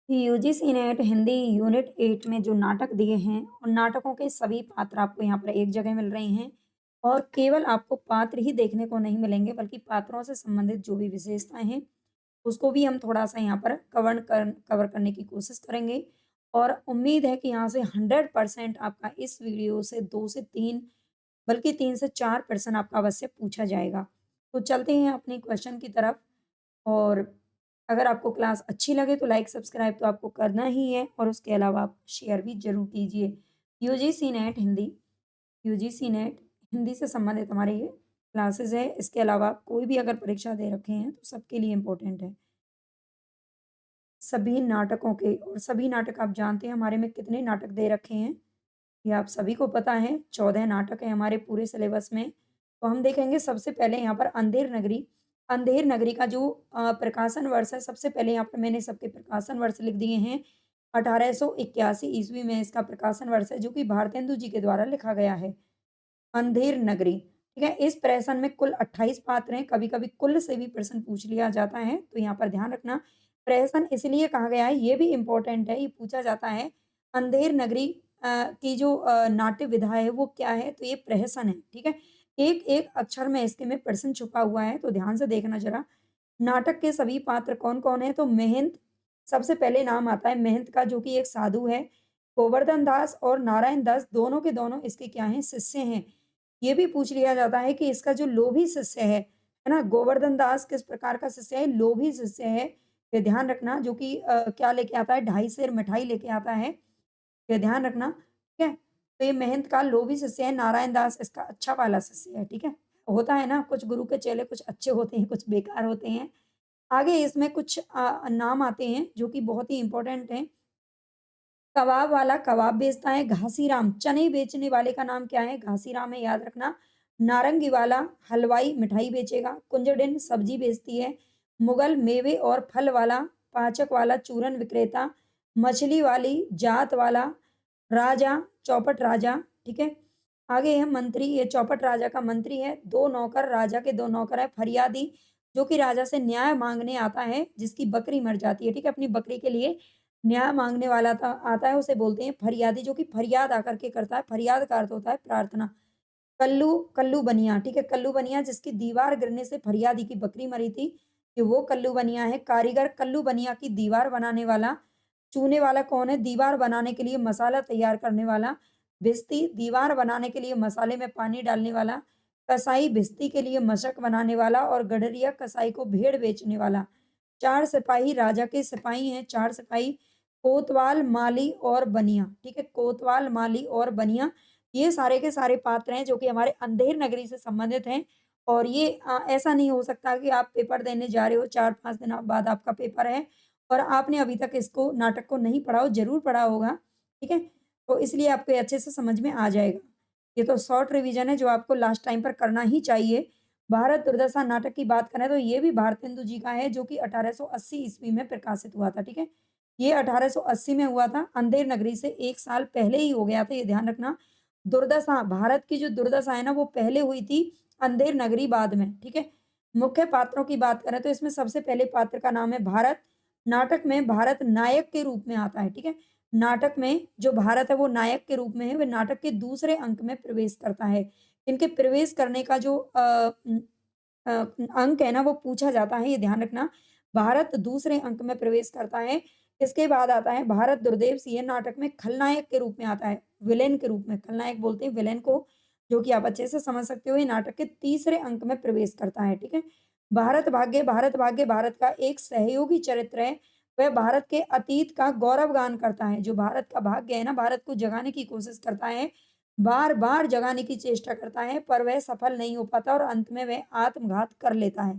UGC net Hindi unit 8 में जो नाटक दिए हैं उन नाटकों के सभी पात्र आपको यहाँ पर एक जगह मिल रहे हैं और केवल आपको पात्र ही देखने को नहीं मिलेंगे बल्कि पात्रों से संबंधित जो भी विशेषताएं हैं उसको भी हम थोड़ा सा यहाँ पर कवर करने की कोशिश करेंगे और उम्मीद है कि यहाँ से 100% आपका इस वीडियो से 2 से 3 बल्कि 3 से 4% आपका अवश्य पूछा जाएगा। तो चलते हैं अपने क्वेश्चन की तरफ। और अगर आपको क्लास अच्छी लगे तो लाइक सब्सक्राइब तो आपको करना ही है और उसके अलावा आप शेयर भी ज़रूर कीजिए। UGC net Hindi UGC net Hindi से संबंधित हमारे ये क्लासेस है। इसके अलावा आप कोई भी अगर परीक्षा दे रखे हैं तो सबके लिए इम्पोर्टेंट है। सभी नाटकों के और सभी नाटक आप जानते हैं हमारे में कितने नाटक दे रखे हैं, ये आप सभी को पता है। 14 नाटक हैं हमारे पूरे सिलेबस में। तो हम देखेंगे सबसे पहले यहाँ पर अंधेर नगरी। अंधेर नगरी का जो प्रकाशन वर्ष है, सबसे पहले यहाँ पर मैंने सबके प्रकाशन वर्ष लिख दिए हैं। 1881 ईस्वी में इसका प्रकाशन वर्ष है, जो कि भारतेंदु जी के द्वारा लिखा गया है। अंधेर नगरी, ठीक है? इस प्रहसन में कुल 28 पात्र हैं, कभी-कभी कुल से भी प्रश्न पूछ लिया जाता है, तो यहाँ पर ध्यान रखना। प्रहसन इसलिए कहा गया है, ये भी इम्पोर्टेंट है, ये पूछा जाता है, अंधेर नगरी की जो नाट्य विधा है, वो क्या है? तो ये प्रहसन है, ठीक है? एक-एक अक्षर में इसके में प्रश्न छुपा हुआ है, तो ध्यान से देखना ज़रा। नाटक के सभी पात्र कौन-कौन हैं? तो महंत, सबसे पहले नाम आता है महंत का, जो कि एक साधु है। गोवर्धन दास और नारायण दास दोनों के दोनों इसके क्या हैं? शिष्य हैं। ये भी पूछ लिया जाता है कि इसका जो लोभी शिष्य है ना? गोवर्धन दास किस प्रकार का शिष्य है? लोभी शिष्य है। ये ध्यान रखना, जो कि क्या लेके आता है? 2.5 सेर मिठाई लेके आता है। ये ध्यान रखना, ठीक है? तो ये महंत का लोभी शिष्य है, नारायण दास इसका अच्छा वाला शिष्य है, ठीक है? होता है ना, कुछ गुरु के चेले कुछ अच्छे होते हैं, कुछ बेकार होते हैं। आगे इसमें कुछ नाम आते हैं जो कि बहुत ही इम्पोर्टेंट हैं। कबाब वाला कबाब बेचता है, घासीराम चने बेचने वाले का नाम क्या है? घासीराम है, याद रखना। नारंगी वाला हलवाई मिठाई बेचेगा, कुंजड़िन सब्जी बेचती है, मुगल मेवे और फल वाला, पाचक वाला चूरन विक्रेता, मछली वाली जात वाला राजा, चौपट राजा, ठीक है? आगे है मंत्री, ये चौपट राजा का मंत्री है, 2 नौकर, राजा के 2 नौकर हैं, फरियादी जो कि राजा से न्याय माँगने आता है, जिसकी बकरी मर जाती है, ठीक है? अपनी बकरी के लिए न्याय माँगने वाला आता है, उसे बोलते हैं फरियादी, जो कि फरियाद आकर के करता है। फरियाद का अर्थ होता है प्रार्थना। कल्लू कल्लू बनिया, ठीक है? कल्लू बनिया जिसकी दीवार गिरने से फरियादी की बकरी मरी थी, कि वो कल्लू बनिया है। कारीगर कल्लू बनिया की दीवार बनाने वाला। चूने वाला कौन है? दीवार बनाने के लिए मसाला तैयार करने वाला। भिस्ती दीवार बनाने के लिए मसाले में पानी डालने वाला। कसाई भिस्ती के लिए मशक बनाने वाला और गडरिया कसाई को भेड़ बेचने वाला। 4 सिपाही राजा के सिपाही हैं, 4 सिपाही कोतवाल, माली और बनिया, ठीक है? कोतवाल, माली और बनिया, ये सारे के सारे पात्र हैं जो कि हमारे अंधेर नगरी से संबंधित हैं। और ये ऐसा नहीं हो सकता कि आप पेपर देने जा रहे हो, 4-5 दिन बाद आपका पेपर है और आपने अभी तक इसको नाटक को नहीं पढ़ा हो, ज़रूर पढ़ा होगा, ठीक है? तो इसलिए आपको ये अच्छे से समझ में आ जाएगा। ये तो शॉर्ट रिवीजन है जो आपको लास्ट टाइम पर करना ही चाहिए। भारत दुर्दशा नाटक की बात करें तो ये भी भारतेंदु जी का है, जो कि 1880 ईस्वी में प्रकाशित हुआ था, ठीक है? ये 1880 में हुआ था, अंधेर नगरी से 1 साल पहले ही हो गया था, ये ध्यान रखना। दुर्दशा, भारत की जो दुर्दशा है ना, वो पहले हुई थी, अंधेर नगरी बाद में, ठीक है? मुख्य पात्रों की बात करें तो इसमें सबसे पहले पात्र का नाम है भारत। नाटक में भारत नायक के रूप में आता है, ठीक है? नाटक में जो भारत है वो नायक के रूप में है, वह नाटक के दूसरे अंक में प्रवेश करता है। इनके प्रवेश करने का जो अ, अंक है ना, वो पूछा जाता है, ये ध्यान रखना। भारत दूसरे अंक में प्रवेश करता है। इसके बाद आता है भारत दुर्देव सिंह, नाटक में खलनायक के रूप में आता है, विलेन के रूप में, खलनायक बोलते हैं विलेन को, जो कि आप अच्छे से समझ सकते हो। ये नाटक के तीसरे अंक में प्रवेश करता है, ठीक है? भारत भाग्य भारत का एक सहयोगी चरित्र है। वह भारत के अतीत का गौरवगान करता है। जो भारत का भाग्य है ना, भारत को जगाने की कोशिश करता है, बार-बार जगाने की चेष्टा करता है, पर वह सफल नहीं हो पाता और अंत में वह आत्मघात कर लेता है।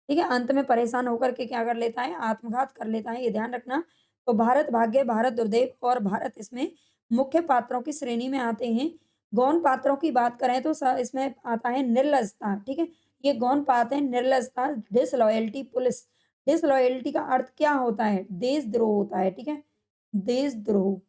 ठीक है? अंत में परेशान होकर के क्या कर लेता है? आत्मघात कर लेता है, ये ध्यान रखना। तो भारत भाग्य, भारत दुर्देव और भारत इसमें मुख्य पात्रों की श्रेणी में आते हैं। गौण पात्रों की बात करें तो इसमें आता है निर्लजता, ठीक है? ये गौण पात्र हैं, निर्लजता, डिसलॉयल्टी, पुलिस। डिसलॉयल्टी का अर्थ क्या होता है? देशद्रोह होता है, ठीक है? देशद्रोह।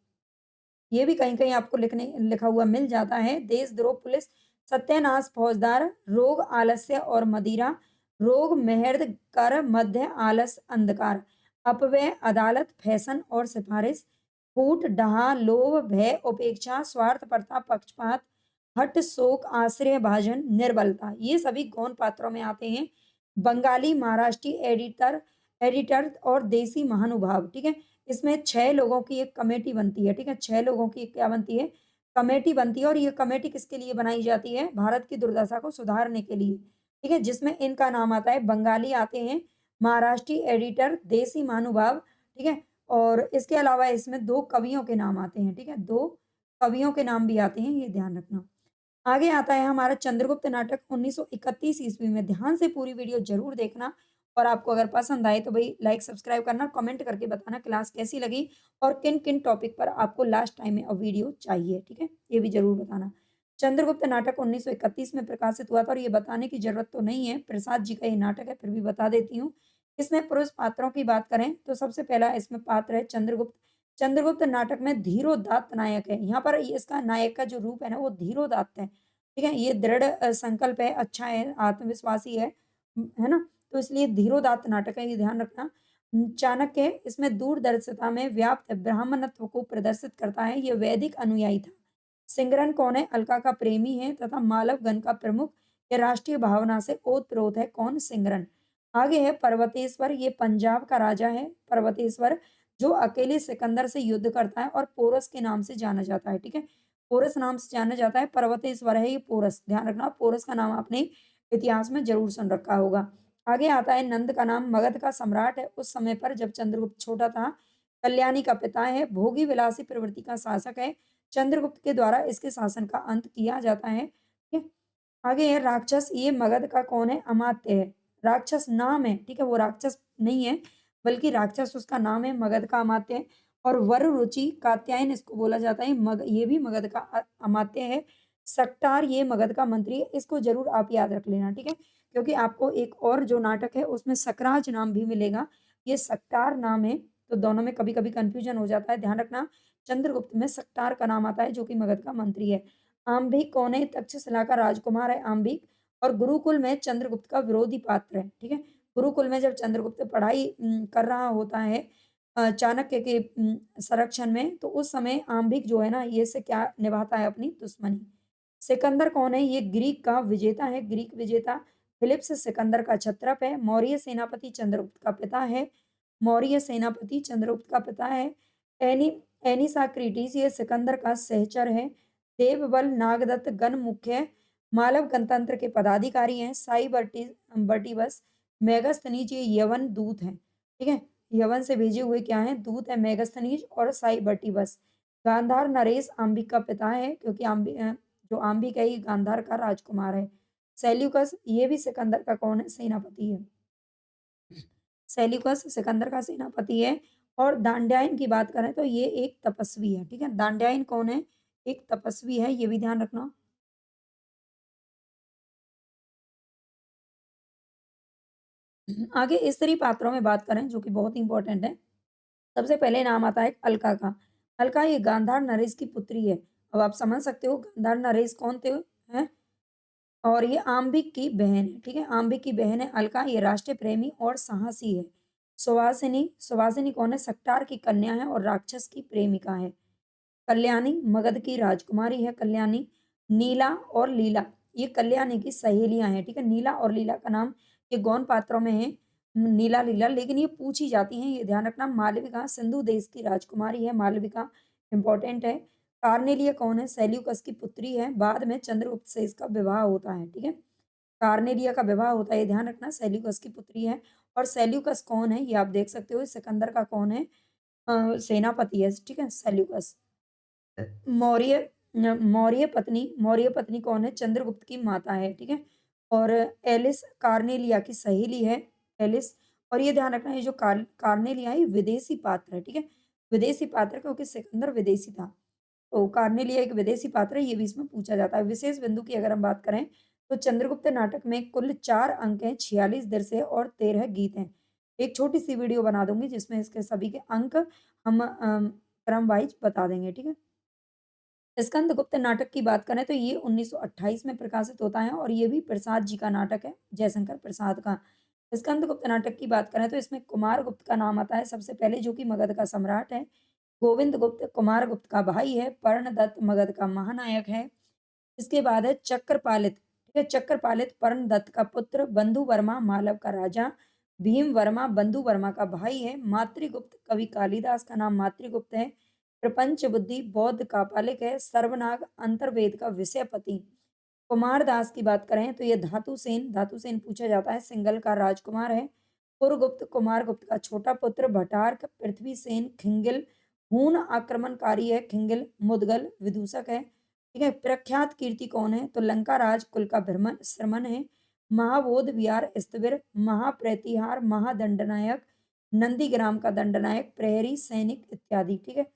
ये भी कहीं-कहीं आपको लिखा हुआ मिल जाता है। देशद्रोह, पुलिस, सत्यानाश, फौजदार, रोग, आलस्य और मदिरा, रोग, मेहर्द, कर, मध्य, आलस, अंधकार। अपव्यय, अदालत, फैशन और सिफारिश, फूट, डहा, लोभ, भय, उपेक्षा, स्वार्थपरता, पक्षपात, हठ, शोक, आश्रय भाजन, निर्बलता, ये सभी गौण पात्रों में आते हैं। बंगाली, महाराष्ट्री, एडिटर एडिटर और देसी महानुभाव, ठीक है? इसमें 6 लोगों की एक कमेटी बनती है, ठीक है? 6 लोगों की क्या बनती है? कमेटी बनती है और ये कमेटी किसके लिए बनाई जाती है? भारत की दुर्दशा को सुधारने के लिए, ठीक है? जिसमें इनका नाम आता है, बंगाली आते हैं, महाराष्ट्री एडिटर, देसी महानुभाव, ठीक है? और इसके अलावा इसमें 2 कवियों के नाम आते हैं, ठीक है? 2 कवियों के नाम भी आते हैं, ये ध्यान रखना। आगे आता है हमारा चंद्रगुप्त नाटक 1931 ईस्वी में। ध्यान से पूरी वीडियो ज़रूर देखना और आपको अगर पसंद आए तो भई लाइक, सब्सक्राइब करना, कमेंट करके बताना क्लास कैसी लगी और किन-किन टॉपिक पर आपको लास्ट टाइम में वीडियो चाहिए, ठीक है? ये भी ज़रूर बताना। चंद्रगुप्त नाटक 1931 में प्रकाशित हुआ था और ये बताने की ज़रूरत तो नहीं है, प्रसाद जी का ये नाटक है, फिर भी बता देती हूँ। इसमें पुरुष पात्रों की बात करें तो सबसे पहला इसमें पात्र है चंद्रगुप्त। चंद्रगुप्त नाटक में धीरोदात्त नायक है। यहाँ पर इसका नायक का जो रूप है ना, वो धीरोदात्त है। ठीक है? ये दृढ़ संकल्प है, अच्छा है, आत्मविश्वासी है ना? तो इसलिए धीरोदात्त नाटक है, ये ध्यान रखना। चाणक्य इसमें दूरदर्शिता में व्याप्त ब्राह्मणत्व को प्रदर्शित करता है, ये वैदिक अनुयायी था। सिंगरन कौन है? अलका का प्रेमी है तथा मालवगण का प्रमुख, ये राष्ट्रीय भावना से ओतप्रोत है। कौन? सिंगरन। आगे है पर्वतेश्वर, ये पंजाब का राजा है, पर्वतेश्वर, जो अकेले सिकंदर से युद्ध करता है और पोरस के नाम से जाना जाता है, ठीक है? पोरस नाम से जाना जाता है, पर्वतेश्वर है ये पोरस, ध्यान रखना पोरस का नाम आपने इतिहास में ज़रूर सुन रखा होगा। आगे आता है नंद का नाम, मगध का सम्राट है उस समय पर जब चंद्रगुप्त छोटा था। कल्याणी का पिता है, भोगी विलासी प्रवृत्ति का शासक है। चंद्रगुप्त के द्वारा इसके शासन का अंत किया जाता है, ठीक है? आगे है राक्षस, ये मगध का कौन है? अमात्य है। राक्षस नाम है, ठीक है? वो राक्षस नहीं है, बल्कि राक्षस उसका नाम है, मगध का अमात्य है। और वररुचि, कात्यायन इसको बोला जाता है, ये भी मगध का अमात्य है। सक्टार ये मगध का मंत्री है, इसको ज़रूर आप याद रख लेना, ठीक है? क्योंकि आपको एक और जो नाटक है उसमें सकराज नाम भी मिलेगा, ये सक्टार नाम है, तो दोनों में कभी-कभी कन्फ्यूज़न हो जाता है, ध्यान रखना। चंद्रगुप्त में सक्टार का नाम आता है जो कि मगध का मंत्री है। आंबिक कौन है? तक्षशिला का राजकुमार है आंबिक और गुरुकुल में चंद्रगुप्त का विरोधी पात्र है, ठीक है? गुरुकुल में जब चंद्रगुप्त पढ़ाई कर रहा होता है चाणक्य के संरक्षण में, तो उस समय आंबिक जो है ना, ये से क्या निभाता है? अपनी दुश्मनी। सिकंदर कौन है? ये ग्रीक का विजेता है, ग्रीक विजेता। फिलिप्स सिकंदर का क्षत्रप है। मौर्य सेनापति चंद्रगुप्त का पिता है। मौर्य सेनापति चंद्रगुप्त का पिता है। एनी एनिसाक्रीटिस ये सिकंदर का सहचर है। देवबल, नागदत्त गण मुख्य मालव गणतंत्र के पदाधिकारी हैं। साई बर्टिबस, मेगास्थनीज ये यवन दूत हैं, ठीक है? यवन से भेजे हुए क्या हैं? दूत है मेगास्थनीज और साई बर्टिबस। गांधार नरेश अंबिक का पिता है क्योंकि जो अंबिक है ये गांधार का राजकुमार है। सेल्यूकस ये भी सिकंदर का कौन है? सेनापति है। सेल्यूकस सिकंदर का सेनापति है और दांड्यायन की बात करें तो ये एक तपस्वी है, ठीक है? दांड्यायन कौन है? एक तपस्वी है, ये भी ध्यान रखना। आगे स्त्री पात्रों में बात करें जो कि बहुत इंपॉर्टेंट है। सबसे पहले नाम आता है अलका का। अलका ये गांधार नरेश की पुत्री है। अब आप समझ सकते हो गांधार नरेश कौन थे? हैं? और ये आम्बिक की बहन है, ठीक है? आम्बिक की बहन है अलका, ये राष्ट्रीय प्रेमी और साहसी है। सुवासिनी, सुवासिनी कौन है? सक्टार की कन्या है और राक्षस की प्रेमिका है। कल्याणी मगध की राजकुमारी है कल्याणी। नीला और लीला ये कल्याणी की सहेलियां हैं, ठीक है? नीला और लीला का नाम ये गौण पात्रों में है, नीला लीला, लेकिन ये पूछी जाती हैं, ये ध्यान रखना। मालविका सिंधु देश की राजकुमारी है, मालविका इंपॉर्टेंट है। कार्नेलिया कौन है? सेल्यूकस की पुत्री है, बाद में चंद्रगुप्त से इसका विवाह होता है, ठीक है? कार्नेलिया का विवाह होता है, ये ध्यान रखना, सेल्यूकस की पुत्री है। और सेल्यूकस कौन है? ये आप देख सकते हो, सिकंदर का कौन है? सेनापति है, ठीक है? सेल्यूकस। मौर्य मौर्य पत्नी कौन है? चंद्रगुप्त की माता है, ठीक है? और एलिस कार्नेलिया की सहेली है, एलिस। और ये ध्यान रखना, ये जो कार्नेलिया है ये विदेशी पात्र है, ठीक है? विदेशी पात्र क्योंकि सिकंदर विदेशी था। तो कार्नेलिया एक विदेशी पात्र है, ये भी इसमें पूछा जाता है। विशेष बिंदु की अगर हम बात करें, तो चंद्रगुप्त नाटक में कुल 4 अंक हैं, 46 दृश्य और 13 गीत हैं। एक छोटी-सी वीडियो बना दूँगी जिसमें इसके सभी के अंक हम क्रम वाइज़ बता देंगे, ठीक है? स्कंदगुप्त नाटक की बात करें तो ये 1928 में प्रकाशित होता है और ये भी प्रसाद जी का नाटक है, जयशंकर प्रसाद का। स्कंदगुप्त नाटक की बात करें तो इसमें कुमारगुप्त का नाम आता है सबसे पहले, जो कि मगध का सम्राट है। गोविंदगुप्त कुमारगुप्त का भाई है। कर्णदत्त मगध का महानायक है। इसके बाद है चक्रपालित, ठीक है? चक्रपालित कर्णदत्त का पुत्र, बंधुवर्मा मालव का राजा, भीमवर्मा बंधुवर्मा का भाई है। मातृगुप्त कवि कालिदास का नाम मातृगुप्त है। प्रपंच बुद्धि बौद्ध कापालिक है। सर्वनाग अंतर्वेद का विषयपति। कुमारदास की बात करें तो ये धातुसेन, धातुसेन पूछा जाता है, सिंघल का राजकुमार है। पुरगुप्त कुमारगुप्त का छोटा पुत्र, भटार्क पृथ्वीसेन खिंगिल हूण आक्रमणकारी है। खिंगिल मुदगल विदूषक है। ठीक है? प्रख्यात कीर्ति कौन है? तो लंका राज कुल का भ्रमण श्रमण है। महाबोध विहार स्थविर, महाप्रतिहार महादंडनायक, नंदीग्राम का दंडनायक, प्रहरी सैनिक इत्यादि। ठीक है?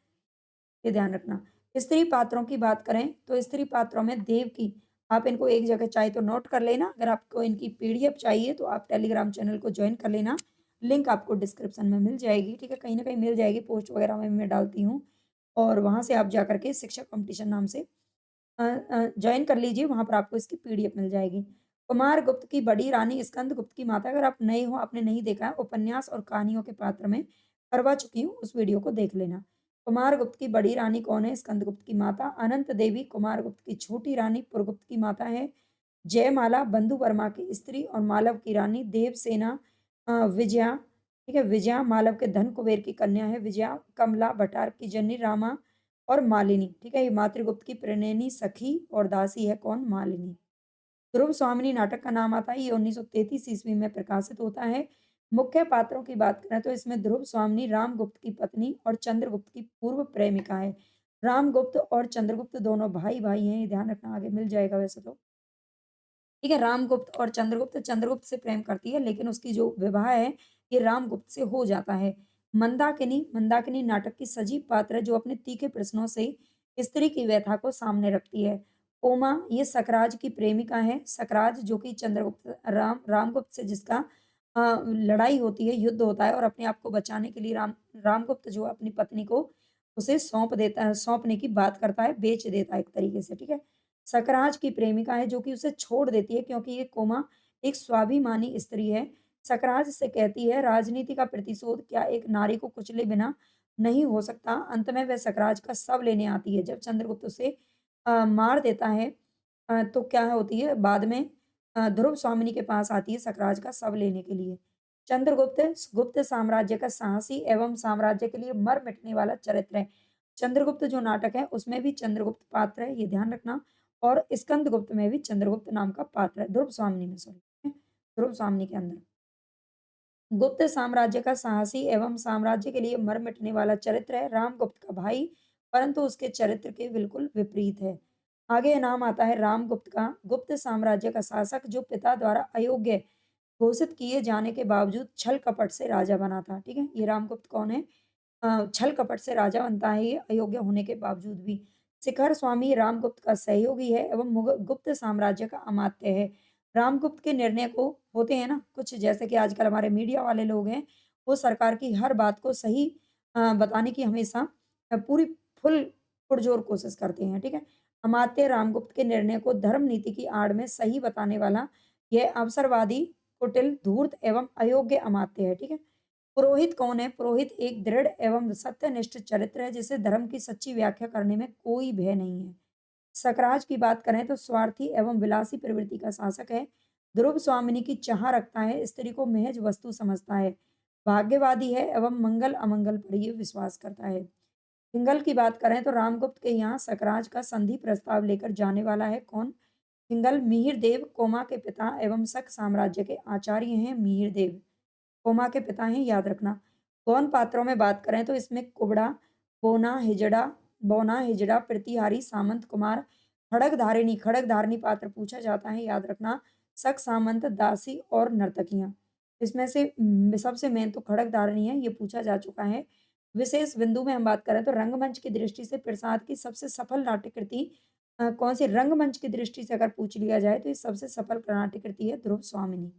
ये ध्यान रखना। स्त्री पात्रों की बात करें तो स्त्री पात्रों में देवकी, आप इनको एक जगह चाहे तो नोट कर लेना। अगर आपको इनकी पीडीएफ चाहिए तो आप टेलीग्राम चैनल को ज्वाइन कर लेना। लिंक आपको डिस्क्रिप्शन में मिल जाएगी, ठीक है? कहीं न कहीं मिल जाएगी, पोस्ट वगैरह में मैं डालती हूँ और वहाँ से आप जाकर के शिक्षक कॉम्पिटिशन नाम से जॉइन कर लीजिए, वहाँ पर आपको इसकी पीडीएफ मिल जाएगी। कुमारगुप्त की बड़ी रानी स्कंदगुप्त की माता, अगर आप नए हो, आपने नहीं देखा है, उपन्यास और कहानियों के पात्र में करवा चुकी हूँ, उस वीडियो को देख लेना। कुमारगुप्त की बड़ी रानी कौन है? स्कंदगुप्त की माता। अनंत देवी कुमारगुप्त की छोटी रानी पुरगुप्त की माता है। जयमाला बंधुवर्मा की स्त्री और मालव की रानी। देवसेना विजया, ठीक है? विजया मालव के धन कुबेर की कन्या है विजया। कमला भटार की जननी रामा और मालिनी, ठीक है? ये मातृगुप्त की प्रणयनी सखी और दासी है कौन? मालिनी। ध्रुव स्वामिनी नाटक का नाम आता है, ये 1933 ईस्वी में प्रकाशित होता है। मुख्य पात्रों की बात करें तो इसमें ध्रुव स्वामिनी रामगुप्त की पत्नी और चंद्रगुप्त की पूर्व प्रेमिका है। रामगुप्त और चंद्रगुप्त दोनों भाई-भाई हैं, ये ध्यान रखना, आगे मिल जाएगा वैसे तो। ठीक है? रामगुप्त और चंद्रगुप्त, चंद्रगुप्त से प्रेम करती है, लेकिन उसकी जो विवाह है, ये रामगुप्त से हो जाता है। मंदाकिनी, मंदाकिनी नाटक की सजीव पात्र है, जो अपने तीखे प्रश्नों से स्त्री की व्यथा को सामने रखती है। उमा, ये सकराज की प्रेमिका है। सकराज जो कि चंद्रगुप्त रामगुप्त से जिसका लड़ाई होती है, युद्ध होता है और अपने आप को बचाने के लिए रामगुप्त जो है अपनी पत्नी को उसे सौंप देता है, सौंपने की बात करता है, बेच देता है एक तरीके से, ठीक है? सकराज की प्रेमिका है, जो कि उसे छोड़ देती है क्योंकि ये कोमा एक स्वाभिमानी स्त्री है। सकराज से कहती है, राजनीति का प्रतिशोध क्या एक नारी को कुचले बिना नहीं हो सकता? अंत में वह सकराज का शव लेने आती है। जब चंद्रगुप्त उसे मार देता है, तो क्या होती है बाद में, ध्रुव स्वामिनी के पास आती है सकराज का शव लेने के लिए। चंद्रगुप्त गुप्त साम्राज्य का साहसी एवं साम्राज्य के लिए मर मिटने वाला चरित्र है। चंद्रगुप्त जो नाटक है उसमें भी चंद्रगुप्त पात्र है, ये ध्यान रखना। और स्कंदगुप्त में भी चंद्रगुप्त नाम का पात्र है, ध्रुव स्वामिनी में, सॉरी, ध्रुव स्वामिनी के अंदर। गुप्त साम्राज्य का साहसी एवं साम्राज्य के लिए मर मिटने वाला चरित्र है, रामगुप्त का भाई, परंतु उसके चरित्र के बिल्कुल विपरीत है। आगे नाम आता है रामगुप्त का, गुप्त साम्राज्य का शासक, जो पिता द्वारा अयोग्य घोषित किए जाने के बावजूद छल कपट से राजा बना था। ठीक है? ये रामगुप्त कौन है? छल कपट से राजा बनता है ये, अयोग्य होने के बावजूद भी। शिखर स्वामी रामगुप्त का सहयोगी है एवं गुप्त साम्राज्य का अमात्य है। रामगुप्त के निर्णय को, होते हैं ना कुछ, जैसे कि आजकल हमारे मीडिया वाले लोग हैं, वो सरकार की हर बात को सही बताने की हमेशा पूरी फुल पुरजोर कोशिश करते हैं। ठीक है? अमात्य रामगुप्त के निर्णय को धर्म नीति की आड़ में सही बताने वाला यह अवसरवादी, कुटिल, धूर्त एवं अयोग्य अमात्य है। ठीक है? पुरोहित कौन है? पुरोहित एक दृढ़ एवं सत्यनिष्ठ चरित्र है, जिसे धर्म की सच्ची व्याख्या करने में कोई भय नहीं है। सकराज की बात करें तो स्वार्थी एवं विलासी प्रवृत्ति का शासक है। ध्रुव स्वामिनी की चाह रखता है, स्त्री को महज वस्तु समझता है। भाग्यवादी है एवं मंगल अमंगल पर ही विश्वास करता है। हिंगल की बात करें तो रामगुप्त के यहाँ सकराज का संधि प्रस्ताव लेकर जाने वाला है कौन? हिंगल। मिहिर देव कोमा के पिता एवं शक साम्राज्य के आचार्य हैं मिहिर देव। कोमा के पिता हैं, याद रखना। गौण पात्रों में बात करें तो इसमें कुबड़ा, बोना, हिजड़ा, प्रतिहारी, सामंत कुमार, खड्गधारिणी, खड्गधारिणी पात्र पूछा जाता है, याद रखना। शक, सामंत, दासी और नर्तकियाँ। इसमें से सबसे मेन तो खड्गधारिणी है, ये पूछा जा चुका है। विशेष बिंदु में हम बात करें तो रंगमंच की दृष्टि से प्रसाद की सबसे सफल नाट्य कृति कौन-सी? रंगमंच की दृष्टि से अगर पूछ लिया जाए तो ये सबसे सफल नाट्य कृति है ध्रुव स्वामिनी।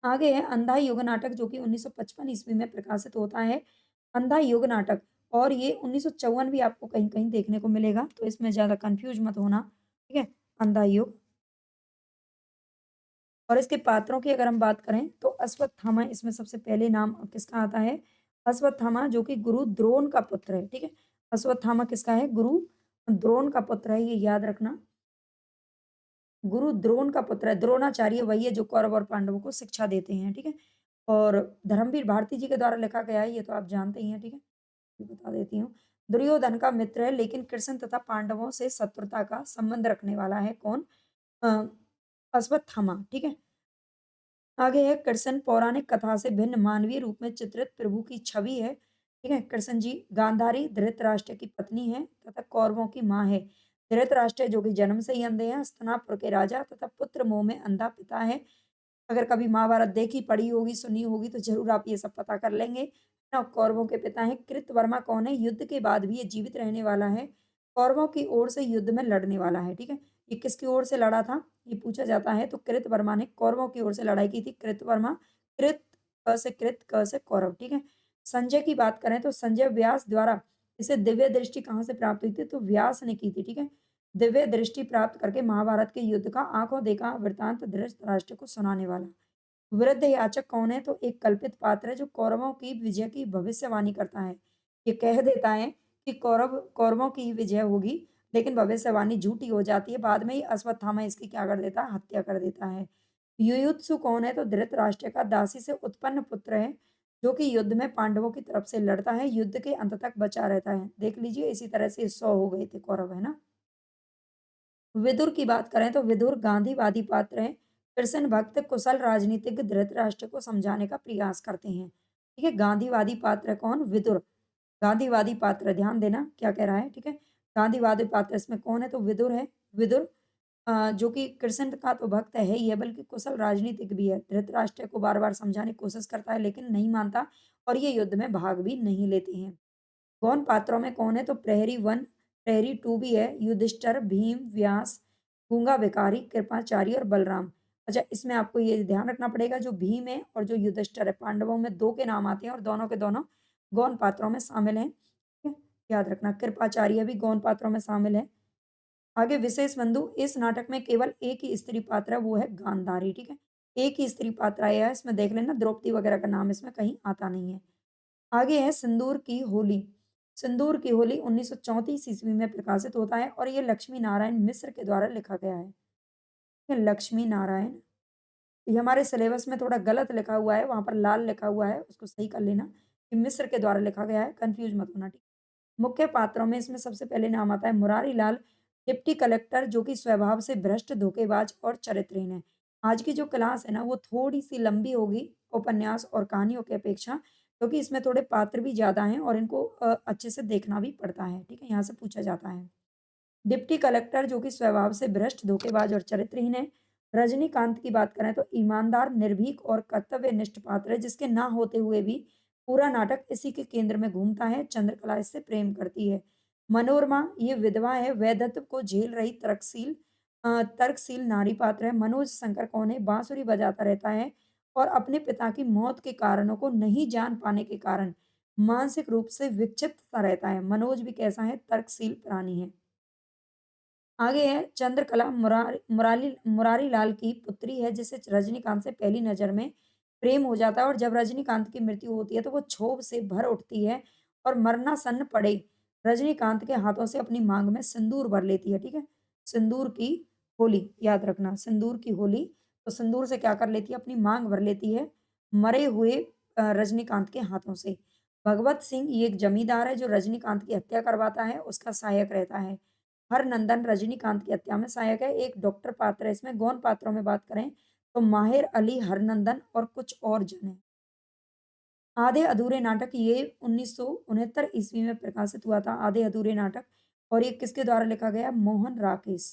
आगे है अंधा युग नाटक, जो कि 1955 ईस्वी में प्रकाशित होता है। अंधा युग नाटक, और ये 1954 भी आपको कहीं-कहीं देखने को मिलेगा, तो इसमें ज़्यादा कन्फ्यूज़ मत होना, ठीक है? अंधा युग और इसके पात्रों की अगर हम बात करें तो अश्वत्थामा इसमें सबसे पहले नाम किसका आता है? अश्वत्थामा जो कि गुरु द्रोण का पुत्र है, ठीक है? अश्वत्थामा किसका है? गुरु द्रोण का पुत्र है, ये याद रखना। गुरु द्रोण का पुत्र है, द्रोणाचार्य वही है जो कौरव और पांडवों को शिक्षा देते हैं, ठीक है? और धर्मवीर भारती जी के द्वारा लिखा गया है, ये तो आप जानते ही हैं, ठीक है? मैं बता देती हूँ। दुर्योधन का मित्र है लेकिन कृष्ण तथा पांडवों से शत्रुता का संबंध रखने वाला है कौन? अ, अश्वत्थामा, ठीक है? आगे है कृष्ण पौराणिक कथा से भिन्न मानवीय रूप में चित्रित प्रभु की छवि है। ठीक है? कृष्ण जी गांधारी धृतराष्ट्र की पत्नी है तथा कौरवों की माँ है। धृतराष्ट्र जो कि जन्म से ही अंधे हैं, हस्तिनापुर के राजा तथा पुत्र मोह में अंधा पिता है। अगर कभी महाभारत देखी, पढ़ी होगी, सुनी होगी तो ज़रूर आप ये सब पता कर लेंगे। ना कौरवों के पिता हैं। कृतवर्मा कौन है? युद्ध के बाद भी ये जीवित रहने वाला है। कौरवों की ओर से युद्ध में लड़ने वाला है, ठीक है? ये किसकी ओर से लड़ा था? ये पूछा जाता है तो कृतवर्मा ने कौरवों की ओर से लड़ाई की थी। कृतवर्मा, कृत क से कृत, क से कौरव, ठीक है? संजय की बात करें तो संजय व्यास द्वारा इसे दिव्य दृष्टि कहाँ से प्राप्त हुई थी? तो व्यास ने की थी, ठीक है? दिव्य दृष्टि प्राप्त करके महाभारत के युद्ध का आँखों देखा वृत्तांत धृतराष्ट्र को सुनाने वाला। वृद्ध याचक कौन है? तो एक कल्पित पात्र है जो कौरवों की विजय की भविष्यवाणी करता है। ये कह देता है कि कौरवों की ही विजय होगी, लेकिन भविष्यवाणी झूठी हो जाती है। बाद में ही अश्वत्थामा इसकी क्या कर देता है? हत्या कर देता है। युयुत्सु कौन है? तो धृतराष्ट्र का दासी से उत्पन्न पुत्र है, जो कि युद्ध में पांडवों की तरफ से लड़ता है, युद्ध के अंत तक बचा रहता है। देख लीजिए इसी तरह से 100 हो गए थे कौरव, है ना? विदुर की बात करें तो विदुर गांधीवादी पात्र हैं। कृष्ण भक्त कुशल राजनीतिज्ञ धृतराष्ट्र को समझाने का प्रयास करते हैं। ठीक है, गांधीवादी पात्र कौन? विदुर। गांधीवादी पात्र ध्यान देना क्या कह रहा है, ठीक है? गांधीवादी पात्र इसमें कौन है? तो विदुर है। विदुर जो कि कृष्ण का तो भक्त है ही है बल्कि कुशल राजनीतिक भी है। धृतराष्ट्र को बार बार समझाने की कोशिश करता है लेकिन नहीं मानता और ये युद्ध में भाग भी नहीं लेते हैं। गौण पात्रों में कौन है? तो प्रहरी 1, प्रहरी 2 भी है, युधिष्ठिर, भीम, व्यास, गूंगा भिखारी, कृपाचार्य और बलराम। अच्छा, इसमें आपको ये ध्यान रखना पड़ेगा जो भीम है और जो युधिष्ठिर है, पांडवों में 2 के नाम आते हैं और दोनों के दोनों गौण पात्रों में शामिल हैं। ठीक है? याद रखना कृपाचार्य भी गौण पात्रों में शामिल है। आगे विशेष बंधु, इस नाटक में केवल एक ही स्त्री पात्र है, वो है गांधारी, ठीक है? एक ही स्त्री पात्र आया है, इसमें देख लेना द्रौपदी वगैरह का नाम इसमें कहीं आता नहीं है। आगे है सिंदूर की होली। सिंदूर की होली 1934 ईस्वी में प्रकाशित होता है और ये लक्ष्मी नारायण मिश्र के द्वारा लिखा गया है। ये लक्ष्मी नारायण, ये हमारे सिलेबस में थोड़ा गलत लिखा हुआ है, वहाँ पर लाल लिखा हुआ है, उसको सही कर लेना। ये मिस्र के द्वारा लिखा गया है, कन्फ्यूज़ मत होना, ठीक। मुख्य पात्रों में इसमें सबसे पहले नाम आता है मुरारी लाल, डिप्टी कलेक्टर जो कि स्वभाव से भ्रष्ट, धोखेबाज और चरित्रहीन है। आज की जो क्लास है ना, वो थोड़ी-सी लंबी होगी उपन्यास और कहानियों की अपेक्षा, क्योंकि इसमें थोड़े पात्र भी ज़्यादा हैं और इनको अच्छे से देखना भी पड़ता है, ठीक है? यहाँ से पूछा जाता है। डिप्टी कलेक्टर जो कि स्वभाव से भ्रष्ट, धोखेबाज और चरित्रहीन है। रजनीकांत की बात करें तो ईमानदार, निर्भीक और कर्तव्यनिष्ठ पात्र है, जिसके ना होते हुए भी पूरा नाटक इसी के केंद्र में घूमता है। चंद्रकला इससे प्रेम करती है। मनोरमा ये विधवा है, वैधत्व को झेल रही तर्कशील नारी पात्र है। मनोज शंकर कौन है? बांसुरी बजाता रहता है और अपने पिता की मौत के कारणों को नहीं जान पाने के कारण मानसिक रूप से विक्षिप्त सा रहता है। मनोज भी कैसा है? तर्कशील प्राणी है। आगे है चंद्रकला, मुरारी लाल की पुत्री है जिसे रजनीकांत से पहली नज़र में प्रेम हो जाता है और जब रजनीकांत की मृत्यु होती है तो वो क्षोभ से भर उठती है और मरना पड़े रजनीकांत के हाथों से अपनी मांग में सिंदूर भर लेती है, ठीक है? सिंदूर की होली, याद रखना सिंदूर की होली। तो सिंदूर से क्या कर लेती है? अपनी मांग भर लेती है मरे हुए रजनीकांत के हाथों से। भगवत सिंह ये एक जमींदार है जो रजनीकांत की हत्या करवाता है, उसका सहायक रहता है। हरनंदन रजनीकांत की हत्या में सहायक है। एक डॉक्टर पात्र है इसमें। गौण पात्रों में बात करें तो माहिर अली, हरनंदन और कुछ और जन हैं। आधे अधूरे नाटक ये 1969 ईस्वी में प्रकाशित हुआ था, आधे अधूरे नाटक। और ये किसके द्वारा लिखा गया? मोहन राकेश।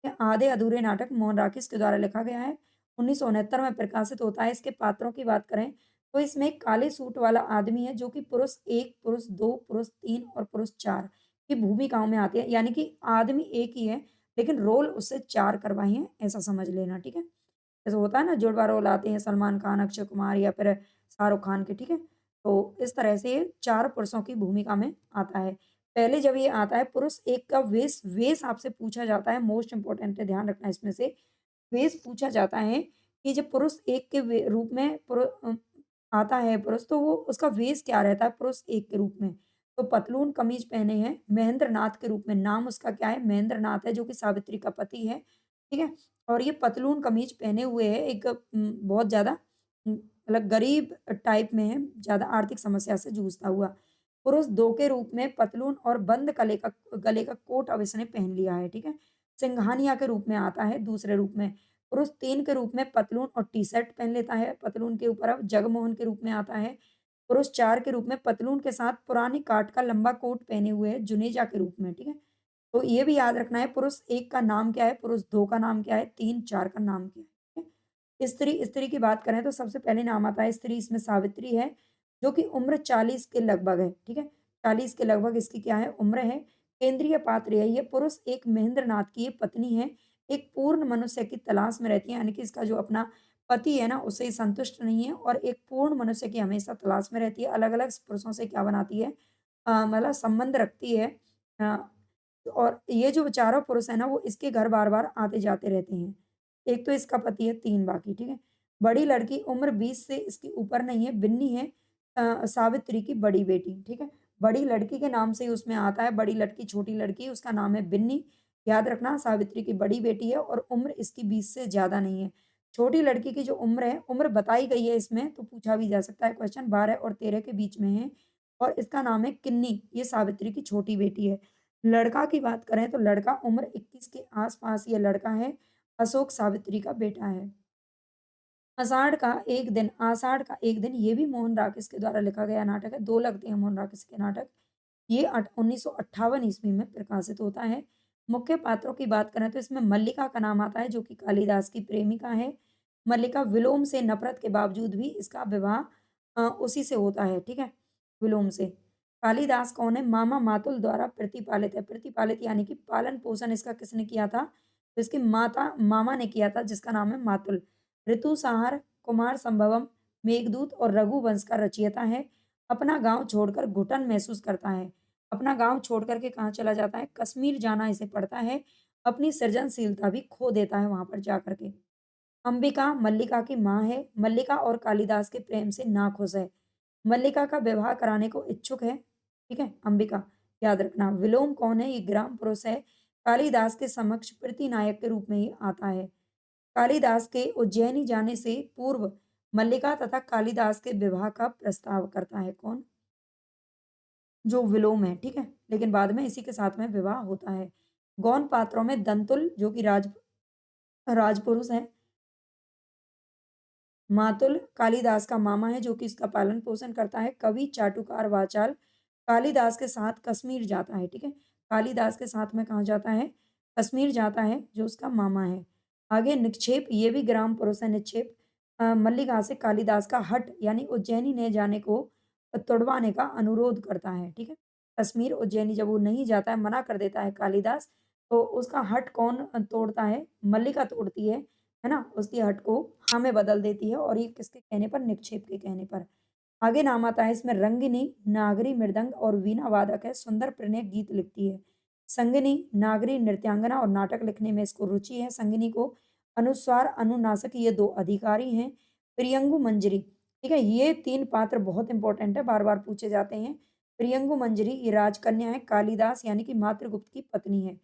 ये आधे अधूरे नाटक मोहन राकेश के द्वारा लिखा गया है। 1969 में प्रकाशित होता है। इसके पात्रों की बात करें तो इसमें एक काले सूट वाला आदमी है जो कि पुरुष 1, पुरुष 2, पुरुष 3 और पुरुष 4 की भूमिकाओं में आते हैं। यानी कि आदमी एक ही है लेकिन रोल उससे 4 करवाए हैं, ऐसा समझ लेना, ठीक है? जैसे होता है ना जुड़वा रोल आते हैं सलमान खान, अक्षय कुमार या फिर शाहरुख खान के, ठीक है? तो इस तरह से ये 4 पुरुषों की भूमिका में आता है। पहले जब ये आता है पुरुष एक का वेश वेश आपसे पूछा जाता है, मोस्ट इम्पोर्टेंट है, ध्यान रखना इसमें से। वेश पूछा जाता है कि जब पुरुष एक के रूप में आता है पुरुष, तो वो उसका वेश क्या रहता है पुरुष एक के रूप में। तो पतलून कमीज पहने हैं महेंद्र नाथ के रूप में, नाम उसका क्या है, महेंद्र नाथ है, जो कि सावित्री का पति है, ठीक है। और ये पतलून कमीज पहने हुए है, एक बहुत ज्यादा मतलब गरीब टाइप में है, ज्यादा आर्थिक समस्या से जूझता हुआ। पुरुष दो के रूप में पतलून और बंद गले का कोट अब इसने पहन लिया है, ठीक है। सिंघानिया के रूप में आता है दूसरे रूप में। पुरुष 3 के रूप में पतलून और टी-शर्ट पहन लेता है, पतलून के ऊपर अब जगमोहन के रूप में आता है। पुरुष 4 के रूप में पतलून के साथ पुरानी काठ का लंबा कोट पहने हुए है, जुनेजा के रूप में, ठीक है। तो ये भी याद रखना है, पुरुष 1 का नाम क्या है, पुरुष 2 का नाम क्या है, 3, 4 का नाम क्या है, ठीक है। स्त्री की बात करें तो सबसे पहले नाम आता है स्त्री, इसमें सावित्री है, जो कि उम्र 40 के लगभग है, ठीक है। 40 के लगभग इसकी क्या है, उम्र है। केंद्रीय पात्र यही है, पुरुष एक महेंद्रनाथ की ये पत्नी है, एक पूर्ण मनुष्य की तलाश में रहती है, यानी कि इसका जो अपना पति है ना, उससे ही संतुष्ट नहीं है और एक पूर्ण मनुष्य की हमेशा तलाश में रहती है। अलग-अलग पुरुषों से क्या बनाती है, मतलब संबंध रखती है। अ, और ये जो चारों पुरुष है ना, वो इसके घर बार-बार आते-जाते रहते हैं। एक तो इसका पति है, 3 बाकी, ठीक है। बड़ी लड़की उम्र 20 से इसके ऊपर नहीं है, बिन्नी है, सावित्री की बड़ी बेटी, ठीक है। बड़ी लड़की के नाम से ही उसमें आता है, बड़ी लड़की, छोटी लड़की, उसका नाम है बिन्नी। याद रखना सावित्री की बड़ी बेटी है और उम्र इसकी 20 से ज़्यादा नहीं है। छोटी लड़की की जो उम्र है, उम्र बताई गई है इसमें, तो पूछा भी जा सकता है क्वेश्चन, 12 और 13 के बीच में है और इसका नाम है किन्नी, ये सावित्री की छोटी बेटी है। लड़का की बात करें तो लड़का उम्र 21 के आस-पास ये लड़का है, अशोक सावित्री का बेटा है। आषाढ़ का एक दिन ये भी मोहन राकेश के द्वारा लिखा गया नाटक है, 2 लगते हैं मोहन राकेश के नाटक। ये 1958 ईस्वी में प्रकाशित होता है। मुख्य पात्रों की बात करें तो इसमें मल्लिका का नाम आता है, जो कि कालिदास की प्रेमिका है। मल्लिका विलोम से नफ़रत के बावजूद भी इसका विवाह उसी से होता है, ठीक है? विलोम से। कालिदास कौन है? मामा मातुल द्वारा प्रतिपालित है। प्रतिपालित यानी कि पालन-पोषण इसका किसने किया था? तो इसकी माता मामा ने किया था, जिसका नाम है मातुल। ऋतुसंहार, कुमार संभवम, मेघदूत और रघुवंश का रचयिता है। अपना गाँव छोड़कर घुटन महसूस करता है। अपना गाँव छोड़ कर के कहाँ चला जाता है? कश्मीर जाना इसे पड़ता है। अपनी सृजनशीलता भी खो देता है वहाँ पर जाकर के। अंबिका मल्लिका की माँ है। मल्लिका और कालिदास के प्रेम से नाखुश है। मल्लिका का विवाह कराने को इच्छुक है, ठीक है? अंबिका, याद रखना। विलोम कौन है? ये ग्राम पुरुष है। कालिदास के समक्ष प्रतिनायक के रूप में ही आता है। कालिदास के उज्जैनी जाने से पूर्व मल्लिका तथा कालिदास के विवाह का प्रस्ताव करता है कौन? जो विलोम है, ठीक है? लेकिन बाद में इसी के साथ में विवाह होता है। गौण पात्रों में दंतुल, जो कि राजपुरुष है। मातुल कालिदास का मामा है, जो कि इसका पालन-पोषण करता है। कवि चाटुकार वाचाल कालिदास के साथ कश्मीर जाता है, ठीक है? कालिदास के साथ में कहाँ जाता है? कश्मीर जाता है, जो उसका मामा है। आगे निक्षेप, ये भी ग्राम पुरुष है निक्षेप। मल्लिका से कालिदास का हठ यानी उज्जैनी ने जाने को तुड़वाने का अनुरोध करता है, ठीक है? कश्मीर, उज्जैनी जब वो नहीं जाता है, मना कर देता है कालिदास, तो उसका हठ कौन तोड़ता है? मल्लिका तोड़ती है ना? उसकी हठ को हाँ में बदल देती है और ये किसके कहने पर? निक्षेप के कहने पर। आगे नाम आता है इसमें रंगिनी, नागरी मृदंग और वीणा वादक है, सुंदर प्रणय गीत लिखती है। संगिनी, नागरी नृत्यांगना और नाटक लिखने में इसको रुचि है। संगिनी को अनुस्वार, अनुनासिक ये 2 अधिकारी हैं। प्रियंगु मंजरी, ठीक है? ये 3 पात्र बहुत इंपॉर्टेंट है, बार-बार पूछे जाते हैं। प्रियंगु मंजरी ये राजकन्या है, कालिदास यानी कि मातृगुप्त की पत्नी है।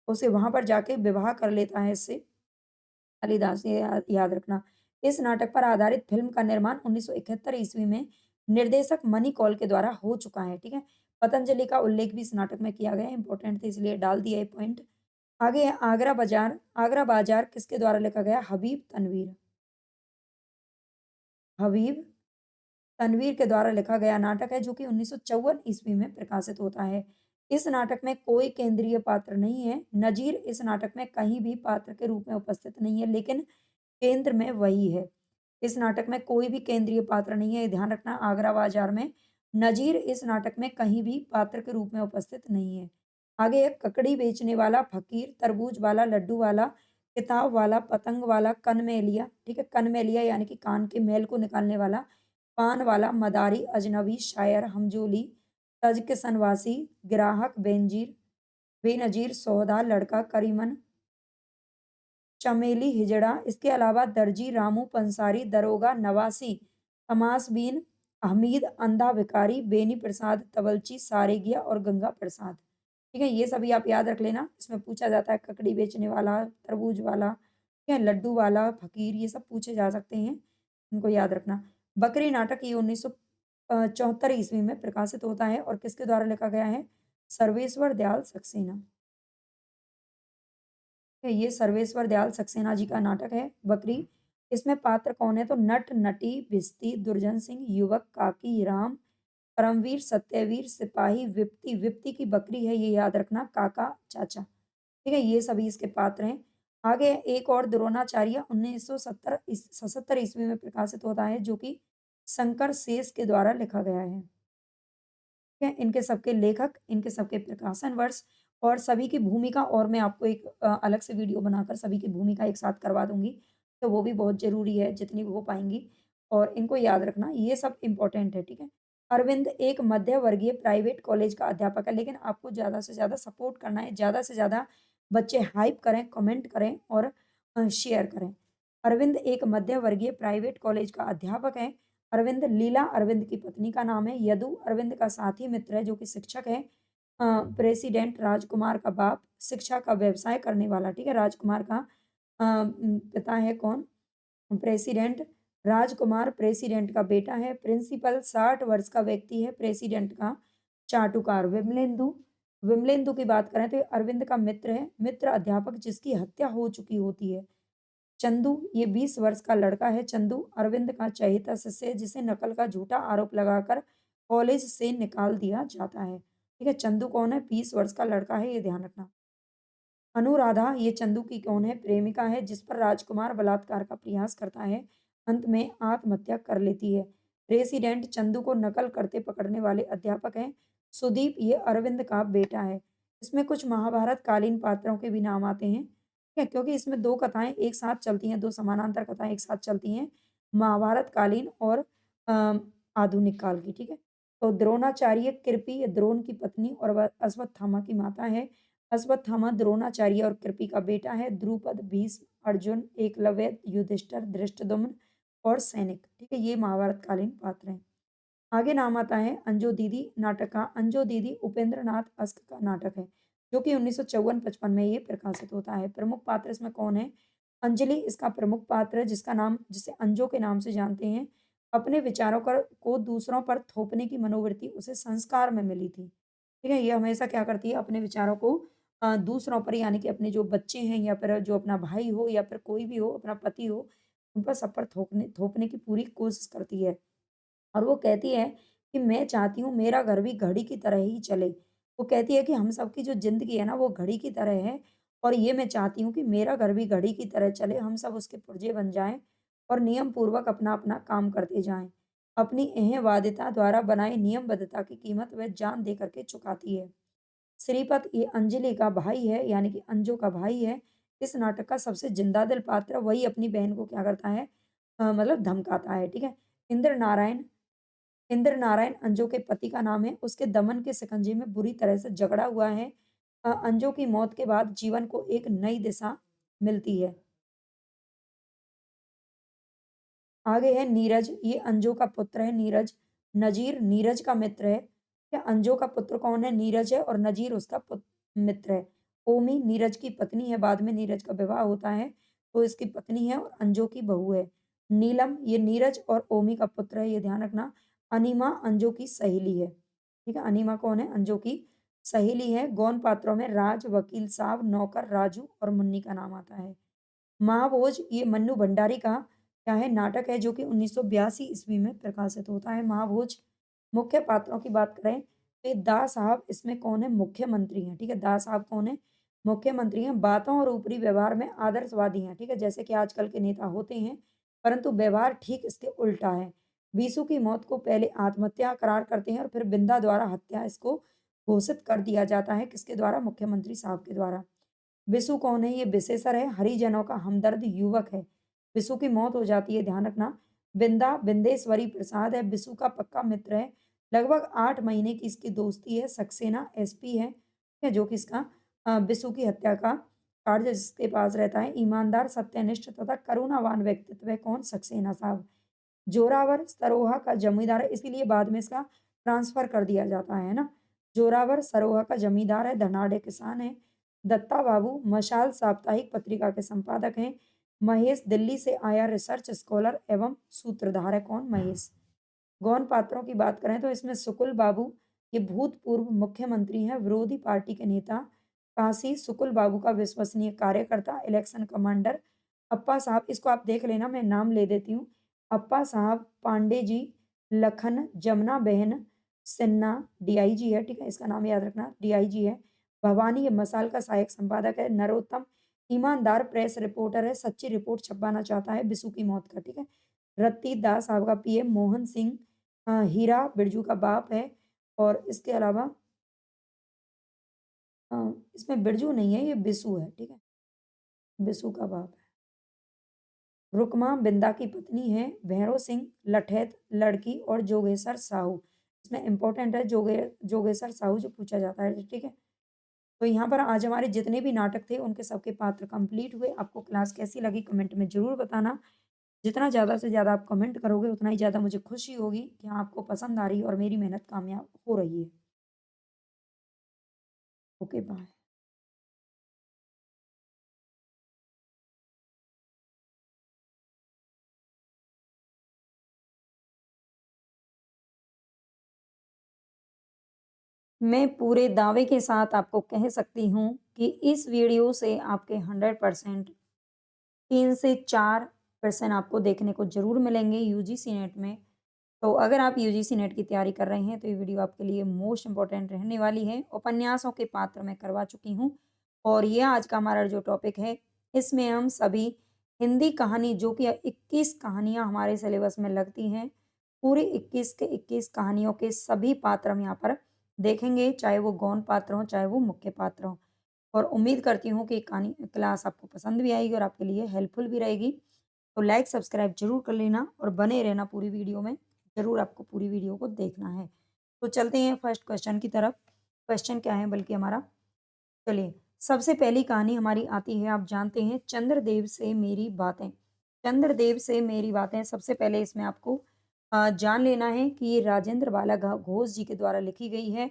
उसे वहाँ पर जाके विवाह कर लेता है इससे। कालिदास ये याद रखना। इस नाटक पर आधारित फ़िल्म का निर्माण 1971 ईस्वी में निर्देशक मनी कौल के द्वारा हो चुका है, ठीक है? पतंजलि का उल्लेख भी इस नाटक में किया गया है, इम्पोर्टेंट था इसलिए डाल दिया ये पॉइंट। आगे है आगरा बाज़ार किसके द्वारा लिखा गया? हबीब तनवीर। हबीब तनवीर के द्वारा लिखा गया नाटक है, जो कि 1954 ईस्वी में प्रकाशित होता है। इस नाटक में कोई केंद्रीय पात्र नहीं है। नजीर इस नाटक में कहीं भी पात्र के रूप में उपस्थित नहीं है, लेकिन केंद्र में वही है। इस नाटक में कोई भी केंद्रीय पात्र नहीं है, ये ध्यान रखना। आगरा बाजार में नजीर इस नाटक में कहीं भी पात्र के रूप में उपस्थित नहीं है। आगे है ककड़ी बेचने वाला फकीर, तरबूज वाला, लड्डू वाला, किताब वाला, पतंग वाला, कनमेलिया, ठीक है? कनमेलिया यानी कि कान के मैल को निकालने वाला, पान वाला, मदारी, अजनबी, शायर, हमजोली, तज के सनवासी, ग्राहक बेनजीर, बेनजीर सौदा लड़का करीमन, चमेली हिजड़ा, इसके अलावा दर्जी रामू पंसारी, दरोगा नवासी, तमास बीन, हमीद अंधा भिखारी, बेनी प्रसाद तवलची, सारेगिया और गंगा प्रसाद। ठीक है, ये सभी आप याद रख लेना। इसमें पूछा जाता है ककड़ी बेचने वाला, तरबूज वाला, ठीक है, लड्डू वाला, फकीर, ये सब पूछे जा सकते हैं। इनको याद रखना। बकरी नाटक ये 1974 ईस्वी में प्रकाशित होता है और किसके द्वारा लिखा गया है? सर्वेश्वर दयाल सक्सेना। ये सर्वेश्वर दयाल सक्सेना जी का नाटक है बकरी। इसमें पात्र कौन है? तो नट, नटी, भिस्ती, दुर्जन सिंह, युवक, काकी, राम, परमवीर, सत्यवीर, सिपाही, विप्ती। विप्ती की बकरी है, ये याद रखना, काका, चाचा। ठीक है, ये सभी इसके पात्र हैं। आगे एक और द्रोणाचार्य 1977 ईस्वी में प्रकाशित होता है, जो कि शंकर शेष के द्वारा लिखा गया है। ठीक है, इनके सबके लेखक, इनके सबके प्रकाशन वर्ष और सभी की भूमिका, और मैं आपको एक अलग से वीडियो बनाकर सभी की भूमिका एक साथ करवा दूँगी, तो वो भी बहुत ज़रूरी है, जितनी हो पाएँगी, और इनको याद रखना, ये सब इम्पोर्टेंट है, ठीक है? अरविंद एक मध्य वर्गीय प्राइवेट कॉलेज का अध्यापक है, लेकिन आपको ज़्यादा से ज़्यादा सपोर्ट करना है, ज़्यादा से ज़्यादा बच्चे हाइप करें, कमेंट करें और शेयर करें। अरविंद एक मध्य वर्गीय प्राइवेट कॉलेज का अध्यापक है। अरविंद लीला अरविंद की पत्नी का नाम है। यदु अरविंद का साथी मित्र है, जो कि शिक्षक है। प्रेसिडेंट राजकुमार का बाप, शिक्षा का व्यवसाय करने वाला, ठीक है? राजकुमार का पिता है कौन? प्रेसिडेंट राजकुमार प्रेसिडेंट का बेटा है। प्रिंसिपल 60 वर्ष का व्यक्ति है, प्रेसिडेंट का चाटुकार। विमलेंदु, विमलेंदु की बात करें तो ये अरविंद का मित्र है, मित्र अध्यापक जिसकी हत्या हो चुकी होती है। चंदू, ये 20 वर्ष का लड़का है। चंदू अरविंद का चहेता शिष्य है, जिसे नकल का झूठा आरोप लगाकर कॉलेज से निकाल दिया जाता है। ठीक है, चंदू कौन है? 20 वर्ष का लड़का है, ये ध्यान रखना। अनुराधा, ये चंदू की कौन है? प्रेमिका है, जिस पर राजकुमार बलात्कार का प्रयास करता है, अंत में आत्महत्या कर लेती है। रेसिडेंट चंदू को नकल करते पकड़ने वाले अध्यापक हैं। सुदीप, ये अरविंद का बेटा है। इसमें कुछ महाभारत कालीन पात्रों के भी नाम आते हैं, ठीक है, क्योंकि इसमें दो कथाएं एक साथ चलती हैं, दो समानांतर कथाएं एक साथ चलती हैं, महाभारत कालीन और आधुनिक काल की, ठीक है। तो द्रोणाचार्य कृपि, ये द्रोण की पत्नी और वह अश्वत्थामा की माता है। अश्वत्थामा द्रोणाचार्य और कृपि का बेटा है। द्रुपद, भीष्म, अर्जुन, एकलव्य, युधिष्ठिर, धृष्टद्युम्न और सैनिक, ठीक है, ये महाभारत कालीन पात्र हैं। आगे नाम आता है अंजो दीदी नाटक का। अंजो दीदी उपेंद्र नाथ अस्क का नाटक है, जो कि 1954-55 में ये प्रकाशित होता है। प्रमुख पात्र इसमें कौन है? अंजलि इसका प्रमुख पात्र है, जिसका नाम, जिसे अंजो के नाम से जानते हैं। अपने विचारों को दूसरों पर थोपने की मनोवृत्ति उसे संस्कार में मिली थी। ठीक है, ये हमेशा क्या करती है? अपने विचारों को दूसरों पर, यानी कि अपने जो बच्चे हैं या फिर जो अपना भाई हो या फिर कोई भी हो, अपना पति हो, उन पर सब पर थोपने थोपने की पूरी कोशिश करती है। और वो कहती है कि मैं चाहती हूँ मेरा घर भी घड़ी की तरह ही चले। वो कहती है कि हम सबकी जो ज़िंदगी है ना, वो घड़ी की तरह है, और ये मैं चाहती हूँ कि मेरा घर भी घड़ी की तरह चले, हम सब उसके पुर्जे बन जाएँ और नियम पूर्वक अपना-अपना काम करते जाएँ। अपनी एहवादिता द्वारा बनाई नियमबद्धता की कीमत वह जान दे कर के चुकाती है। श्रीपत, ये अंजलि का भाई है, यानी कि अंजू का भाई है। इस नाटक का सबसे जिंदा-दिल पात्र, वही अपनी बहन को क्या करता है? मतलब धमकाता है, ठीक है? इंद्र नारायण, इंद्र नारायण अंजू के पति का नाम है। उसके दमन के शिकंजे में बुरी तरह से जकड़ा हुआ है। अंजू की मौत के बाद जीवन को एक नई दिशा मिलती है। आगे है नीरज, ये अंजू का पुत्र है नीरज। नजीर नीरज का मित्र है। क्या अंजू का पुत्र कौन है? नीरज है, और नजीर उसका मित्र है। ओमी नीरज की पत्नी है, बाद में नीरज का विवाह होता है, तो इसकी पत्नी है और अंजू की बहू है। नीलम, ये नीरज और ओमी का पुत्र है, ये ध्यान रखना। अनीमा अंजू की सहेली है, ठीक है। अनीमा कौन है? अंजू की सहेली है। गौण पात्रों में राज, वकील साहब, नौकर, राजू और मुन्नी का नाम आता है। महाभोज, ये मन्नू भंडारी का क्या है? नाटक है, जो कि 1982 ईस्वी में प्रकाशित होता है। महाभोज। मुख्य पात्रों की बात करें तो ये दा साहब इसमें कौन है? मुख्यमंत्री हैं, ठीक है। दा साहब कौन है? मुख्यमंत्री हैं। बातों और ऊपरी व्यवहार में आदर्शवादी हैं, ठीक है, जैसे कि आजकल के नेता होते हैं, परंतु व्यवहार ठीक इसके उल्टा है। बीसू की मौत को पहले आत्महत्या करार करते हैं और फिर बिंदा द्वारा हत्या इसको घोषित कर दिया जाता है। किसके द्वारा? मुख्यमंत्री साहब के द्वारा। बिसु कौन है? ये विशेषर है, हरिजनों का हमदर्द युवक है। बिसु की मौत हो जाती है, ध्यान रखना। बिंदा बिंदेश्वरी प्रसाद है, बिसु का पक्का मित्र है, लगभग 8 महीने की इसकी दोस्ती है। सक्सेना एसपी है, ठीक है, जो कि इसका बिसु की हत्या का कार्य जिसके पास रहता है। ईमानदार, सत्यनिष्ठ तथा करुणावान व्यक्तित्व है कौन? सक्सेना साहब। जोरावर सरोहा का जमींदार है, इसीलिए बाद में इसका ट्रांसफर कर दिया जाता है ना। जोरावर सरोहा का जमींदार है, धनाढ़ किसान है। दत्ता बाबू मशाल साप्ताहिक पत्रिका के संपादक हैं। महेश दिल्ली से आया रिसर्च स्कॉलर एवं सूत्रधार है कौन? महेश। गौण पात्रों की बात करें तो इसमें सुकुल बाबू, ये भूतपूर्व मुख्यमंत्री हैं, विरोधी पार्टी के नेता। काशी सुकुल बाबू का विश्वसनीय कार्यकर्ता, इलेक्शन कमांडर। अप्पा साहब, इसको आप देख लेना, मैं नाम ले देती हूँ। अप्पा साहब पांडे जी, लखन जमुना बहन सिन्हा डीआईजी है, ठीक है, इसका नाम याद रखना, डीआईजी है। भवानी, ये मसाल का सहायक संपादक है। नरोत्तम ईमानदार प्रेस रिपोर्टर है, सच्ची रिपोर्ट छपवाना चाहता है बिसु की मौत का, ठीक है। रत्ती दास साहब का पीएम। मोहन सिंह हीरा बिरजू का बाप है। और इसके अलावा अ, इसमें बिरजू नहीं है, ये बिसु है, ठीक है, बिसु का बाप है। रुकमा बिंदा की पत्नी है। भैरों सिंह लठैत लड़की और जोगेश्वर साहू, इसमें इंपॉर्टेंट है जोगेश्वर साहू जो पूछा जाता है, ठीक है। तो यहाँ पर आज हमारे जितने भी नाटक थे उनके सबके पात्र कंप्लीट हुए। आपको क्लास कैसी लगी कमेंट में ज़रूर बताना। जितना ज़्यादा से ज़्यादा आप कमेंट करोगे उतना ही ज़्यादा मुझे खुशी होगी कि हाँ, आपको पसंद आ रही है और मेरी मेहनत कामयाब हो रही है। Okay, bye. मैं पूरे दावे के साथ आपको कह सकती हूँ कि इस वीडियो से आपके 100% 3 से 4% आपको देखने को ज़रूर मिलेंगे यूजीसी नेट में। तो अगर आप यूजीसी नेट की तैयारी कर रहे हैं तो ये वीडियो आपके लिए मोस्ट इम्पोर्टेंट रहने वाली है। उपन्यासों के पात्र मैं करवा चुकी हूँ और ये आज का हमारा जो टॉपिक है, इसमें हम सभी हिंदी कहानी जो कि 21 कहानियाँ हमारे सिलेबस में लगती हैं, पूरी 21 के 21 कहानियों के सभी पात्र हम यहाँ पर देखेंगे, चाहे वो गौण पात्र हों, चाहे वो मुख्य पात्र हों। और उम्मीद करती हूँ कि कहानी क्लास आपको पसंद भी आएगी और आपके लिए हेल्पफुल भी रहेगी। तो लाइक सब्सक्राइब ज़रूर कर लेना और बने रहना पूरी वीडियो में। ज़रूर आपको पूरी वीडियो को देखना है। तो चलते हैं फर्स्ट क्वेश्चन की तरफ। क्वेश्चन क्या है बल्कि हमारा, चलिए, सबसे पहली कहानी हमारी आती है, आप जानते हैं, चंद्रदेव से मेरी बातें। चंद्रदेव से मेरी बातें, सबसे पहले इसमें आपको जान लेना है कि ये राजेंद्र बाला घोष जी के द्वारा लिखी गई है।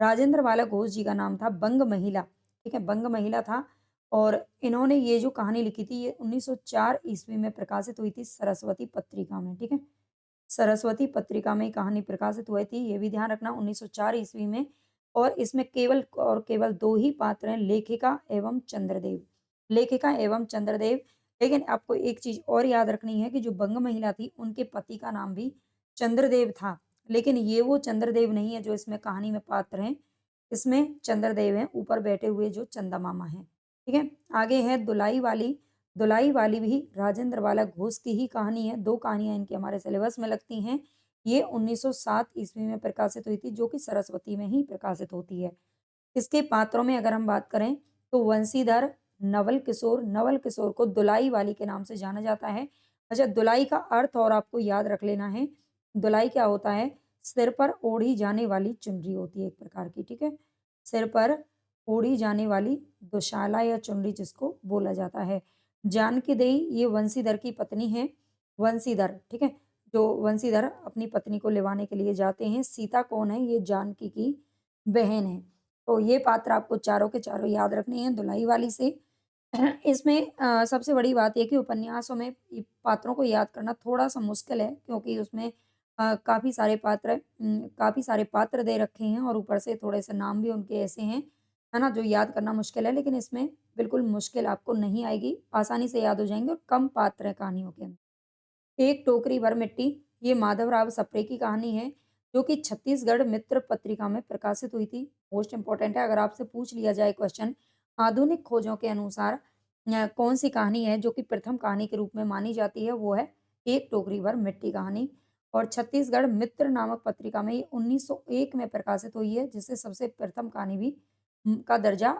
राजेंद्र बाला घोष जी का नाम था बंग महिला, ठीक है, बंग महिला था। और इन्होंने ये जो कहानी लिखी थी ये 1904 ईस्वी में प्रकाशित हुई थी सरस्वती पत्रिका में, ठीक है। सरस्वती पत्रिका में कहानी प्रकाशित हुई थी, ये भी ध्यान रखना, 1904 ईस्वी में। और इसमें केवल और केवल 2 ही पात्र हैं, लेखिका एवं चंद्रदेव। लेखिका एवं चंद्रदेव। लेकिन आपको एक चीज़ और याद रखनी है कि जो बंग महिला थी, उनके पति का नाम भी चंद्रदेव था। लेकिन ये वो चंद्रदेव नहीं है जो इसमें कहानी में पात्र हैं। इसमें चंद्रदेव हैं, ऊपर बैठे हुए जो चंदा मामा हैं, ठीक है। आगे है दुलाई वाली। दुलाई वाली भी राजेंद्र बाला घोष की ही कहानी है। 2 कहानियाँ इनकी हमारे सिलेबस में लगती हैं। ये 1907 ईस्वी में प्रकाशित हुई थी, जो कि सरस्वती में ही प्रकाशित होती है। इसके पात्रों में अगर हम बात करें तो वंशीधर, नवल किशोर को दुलाई वाली के नाम से जाना जाता है। अच्छा, दुलाई का अर्थ और आपको याद रख लेना है। दुलाई क्या होता है? सिर पर ओढ़ी जाने वाली चुनरी होती है एक प्रकार की, ठीक है। सिर पर ओढ़ी जाने वाली दुशाला या चुनरी जिसको बोला जाता है। जानकी देई ये वंशीधर की पत्नी है। वंशीधर, ठीक है, जो वंशीधर अपनी पत्नी को लिवाने के लिए जाते हैं। सीता कौन है? ये जानकी की बहन है। तो ये पात्र आपको चारों के चारों याद रखने हैं दुलाई वाली से। इसमें सबसे बड़ी बात ये है कि उपन्यासों में पात्रों को याद करना थोड़ा-सा मुश्किल है, क्योंकि उसमें काफ़ी सारे पात्र दे रखे हैं और ऊपर से थोड़े-से नाम भी उनके ऐसे हैं, है ना? जो याद करना मुश्किल है, लेकिन इसमें बिल्कुल मुश्किल आपको नहीं आएगी, आसानी से याद हो जाएँगे और कम पात्र हैं कहानियों के अंदर। एक टोकरी भर मिट्टी, ये माधवराव सप्रे की कहानी है, जो कि छत्तीसगढ़ मित्र पत्रिका में प्रकाशित हुई थी। मोस्ट इम्पोर्टेंट है, अगर आपसे पूछ लिया जाए क्वेश्चन, आधुनिक खोजों के अनुसार कौन-सी कहानी है जो कि प्रथम कहानी के रूप में मानी जाती है, वो है एक टोकरी भर मिट्टी कहानी। और छत्तीसगढ़ मित्र नामक पत्रिका में ये 1901 में प्रकाशित हुई है, जिसे सबसे प्रथम कहानी भी का दर्जा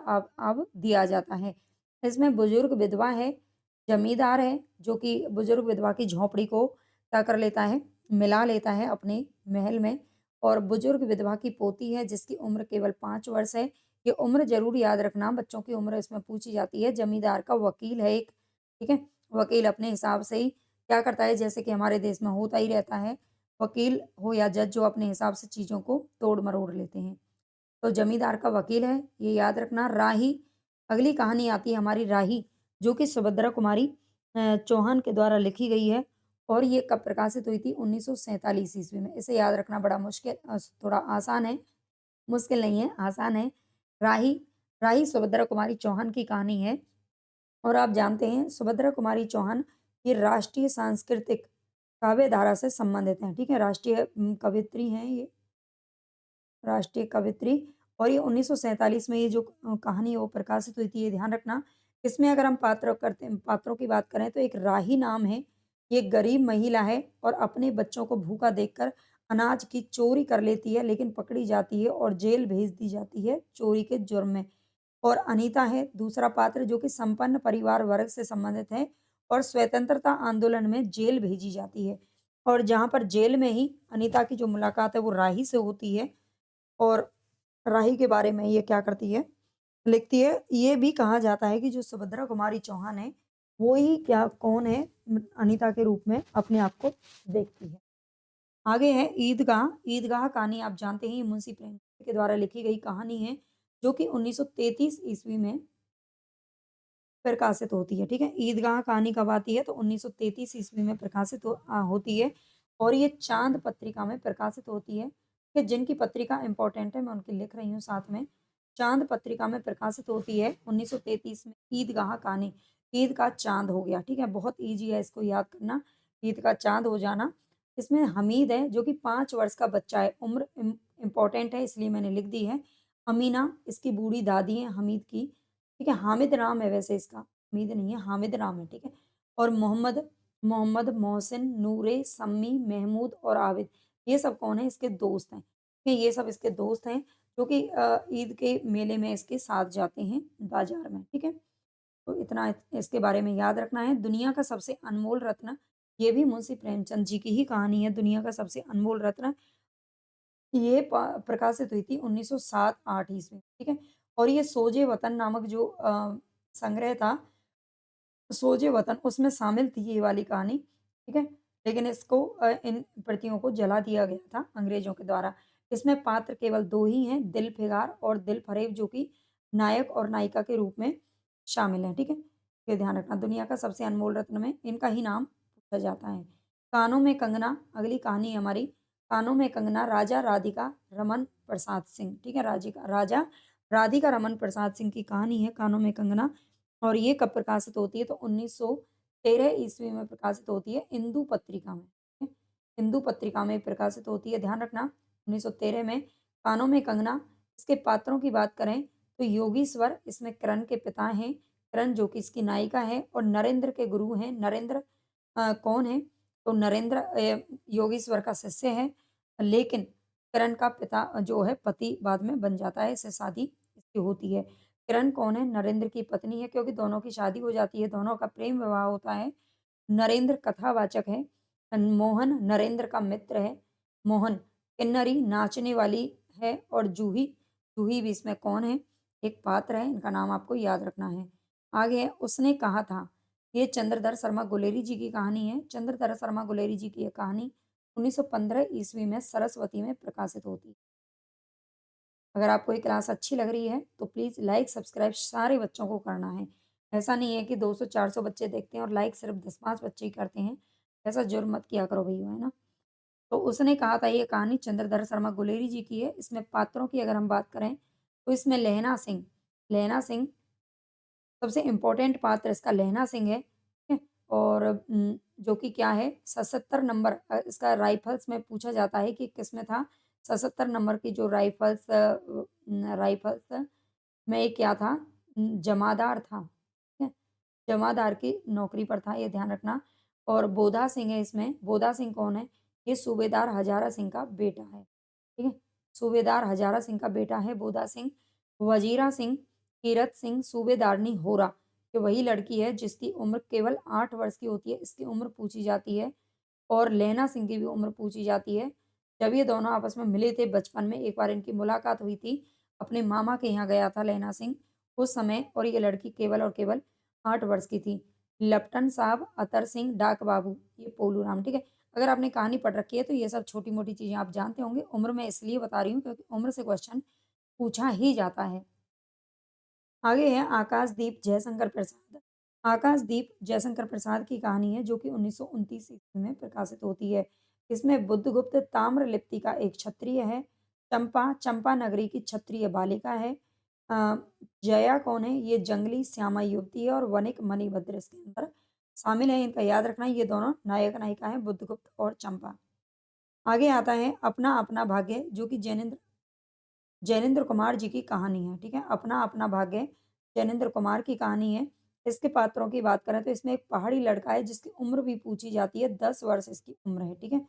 अब दिया जाता है। इसमें बुजुर्ग विधवा है, जमींदार है, जो कि बुजुर्ग विधवा की झोंपड़ी को क्या कर लेता है, मिला लेता है अपने महल में। और बुजुर्ग विधवा की पोती है जिसकी उम्र केवल 5 वर्ष है। ये उम्र ज़रूर याद रखना, बच्चों की उम्र इसमें पूछी जाती है। जमींदार का वकील है एक, ठीक है? वकील अपने हिसाब से ही क्या करता है, जैसे कि हमारे देश में होता ही रहता है, वकील हो या जज जो अपने हिसाब से चीज़ों को तोड़-मरोड़ लेते हैं। तो जमींदार का वकील है, ये याद रखना। राही, अगली कहानी आती है हमारी राही, जो कि सुभद्रा कुमारी चौहान के द्वारा लिखी गई है और ये कब प्रकाशित हुई थी? 1947 ईस्वी में। इसे याद रखना बड़ा मुश्किल थोड़ा आसान है, मुश्किल नहीं है, आसान है। राही, राही सुभद्रा कुमारी चौहान की कहानी है और आप जानते हैं सुभद्रा कुमारी चौहान ये राष्ट्रीय सांस्कृतिक काव्य धारा से संबंधित हैं, ठीक है? राष्ट्रीय कवियत्री हैं ये। राष्ट्रीय कवियत्री और ये 1947 में ये जो कहानी है वो प्रकाशित हुई थी, ये ध्यान रखना। इसमें अगर हम पात्रों की बात करें तो एक राही नाम है, ये एक गरीब महिला है और अपने बच्चों को भूखा देखकर अनाज की चोरी कर लेती है, लेकिन पकड़ी जाती है और जेल भेज दी जाती है चोरी के जुर्म में। और अनीता है दूसरा पात्र जो कि संपन्न परिवार वर्ग से संबंधित है और स्वतंत्रता आंदोलन में जेल भेजी जाती है। और जहाँ पर जेल में ही अनीता की जो मुलाकात है वो राही से होती है और राही के बारे में ये क्या करती है, लिखती है। ये भी कहा जाता है कि जो सुभद्रा कुमारी चौहान है, वो ही क्या कौन है अनीता के रूप में अपने आप को देखती है। आगे है ईदगाह। ईदगाह कहानी आप जानते हैं, ये मुंशी प्रेमचंद के द्वारा लिखी गई कहानी है, जो कि 1933 ईस्वी में प्रकाशित होती है, ठीक है? ईदगाह कहानी कब आती है? तो 1933 ईस्वी में प्रकाशित होती है और ये चाँद पत्रिका में प्रकाशित होती है, कि जिनकी पत्रिका इम्पोर्टेंट है, मैं उनकी लिख रही हूँ साथ में। चाँद पत्रिका में प्रकाशित होती है 1933 में ईदगाह कहानी। ईद का चाँद हो गया, ठीक है? बहुत ईज़ी है इसको याद करना, ईद का चाँद हो जाना। इसमें हमीद है जो कि 5 वर्ष का बच्चा है, उम्र इम्पोर्टेंट है इसलिए मैंने लिख दी है। अमीना इसकी बूढ़ी दादी है हमीद की, ठीक है? हामिद नाम है वैसे इसका, हमीद नहीं है, हामिद नाम है, ठीक है? और मोहम्मद, मोहम्मद, मोहसिन, नूरे, सम्मी, महमूद और आबिद, ये सब कौन है? इसके दोस्त हैं, ठीक है? ये सब इसके दोस्त हैं, जो कि ईद के मेले में इसके साथ जाते हैं बाज़ार में, ठीक है? तो इतना इसके बारे में याद रखना है। दुनिया का सबसे अनमोल रत्न, ये भी मुंशी प्रेमचंद जी की ही कहानी है, दुनिया का सबसे अनमोल रत्न। ये प्रकाशित हुई थी 1907-8 ईस्वी में, ठीक है? और ये सोजे वतन नामक जो संग्रह था, सोजे वतन उसमें शामिल थी ये वाली कहानी, ठीक है? लेकिन इसको इन प्रतियों को जला दिया गया था अंग्रेज़ों के द्वारा। इसमें पात्र केवल 2 ही हैं, दिल-फिगार और दिल-फरेब जो कि नायक और नायिका के रूप में शामिल हैं, ठीक है? ये ध्यान रखना, दुनिया का सबसे अनमोल रत्न में इनका ही नाम पूछा जाता है। कानों में कंगना, अगली कहानी है हमारी, कानों में कंगना राजा राधिका रमन प्रसाद सिंह, ठीक है? राजा राधिका रमन प्रसाद सिंह की कहानी है कानों में कंगना और ये कब प्रकाशित होती है? तो 1913 ईस्वी में प्रकाशित होती है इंदू पत्रिका में, ठीक है? इंदू पत्रिका में प्रकाशित होती है, ध्यान रखना 1913 में। कानों में कंगना, इसके पात्रों की बात करें तो योगीश्वर इसमें करण के पिता हैं, करण जो कि इसकी नायिका है और नरेंद्र के गुरु हैं। नरेंद्र कौन है? तो नरेंद्र योगेश्वर का शिष्य है, लेकिन किरण का पिता जो है पति बाद में बन जाता है, इससे शादी इसकी होती है। किरण कौन है? नरेंद्र की पत्नी है, क्योंकि दोनों की शादी हो जाती है, दोनों का प्रेम विवाह होता है। नरेंद्र कथावाचक है, मोहन नरेंद्र का मित्र है। मोहन किन्नरी नाचने वाली है और जूही, जूही भी इसमें कौन है? एक पात्र है, इनका नाम आपको याद रखना है। आगे है उसने कहा था, ये चंद्रधर शर्मा गुलेरी जी की कहानी है। चंद्रधर शर्मा गुलेरी जी की ये कहानी 1915 ईस्वी में सरस्वती में प्रकाशित होती है। अगर आपको ये क्लास अच्छी लग रही है तो प्लीज़ लाइक सब्सक्राइब सारे बच्चों को करना है। ऐसा नहीं है कि 200-400 बच्चे देखते हैं और लाइक सिर्फ 10-5 बच्चे ही करते हैं। ऐसा जुर्म मत किया करो भैया, है ना? तो उसने कहा था ये कहानी चंद्रधर शर्मा गुलेरी जी की है। इसमें पात्रों की अगर हम बात करें तो इसमें लहना सिंह सबसे इम्पोर्टेंट पात्र इसका लहना सिंह है, ठीक है? और जो कि क्या है 77 नंबर इसका राइफ़ल्स में पूछा जाता है कि किसमें था? 77 नंबर की जो राइफ़ल्स में ये क्या था? जमादार था, ठीक है? जमादार की नौकरी पर था, ये ध्यान रखना। और बोधा सिंह है इसमें, बोधा सिंह कौन है? ये सूबेदार हजारा सिंह का बेटा है, ठीक है? सूबेदार हजारा सिंह का बेटा है बोधा सिंह। वजीरा सिंह, कीरत सिंह, सूबेदारनी होरा, ये वही लड़की है जिसकी उम्र केवल 8 वर्ष की होती है, इसकी उम्र पूछी जाती है। और लहना सिंह की भी उम्र पूछी जाती है। जब ये दोनों आपस में मिले थे बचपन में, एक बार इनकी मुलाकात हुई थी, अपने मामा के यहाँ गया था लैला सिंह उस समय, और ये लड़की केवल और केवल 8 वर्ष की थी। लपटन साहब, अतर सिंह, डाक बाबू, ये पोलू राम, ठीक है? अगर आपने कहानी पढ़ रखी है तो ये सब छोटी-मोटी चीज़ें आप जानते होंगे। उम्र मैं इसलिए बता रही हूँ क्योंकि उम्र से क्वेश्चन पूछा ही जाता है। आगे है आकाशदीप जयशंकर प्रसाद। आकाशदीप जयशंकर प्रसाद की कहानी है जो कि 1929 ईस्वी में प्रकाशित होती है। इसमें बुद्धगुप्त ताम्रलिप्ति का एक क्षत्रिय है। चंपा, चंपा नगरी की क्षत्रिय बालिका है। अ, जया कौन है? ये जंगली श्यामा युवती है और वनिक मणिभद्र इसके अंदर शामिल है। इनका याद रखना, ये दोनों नायक नायिका हैं, बुद्धगुप्त और चंपा। आगे आता है अपना अपना भाग्य जो कि जैनेन्द्र जैनेंद्र कुमार जी की कहानी है, ठीक है? अपना अपना भाग्य जैनेंद्र कुमार की कहानी है। इसके पात्रों की बात करें तो इसमें एक पहाड़ी लड़का है जिसकी उम्र भी पूछी जाती है, 10 वर्ष इसकी उम्र है, ठीक है?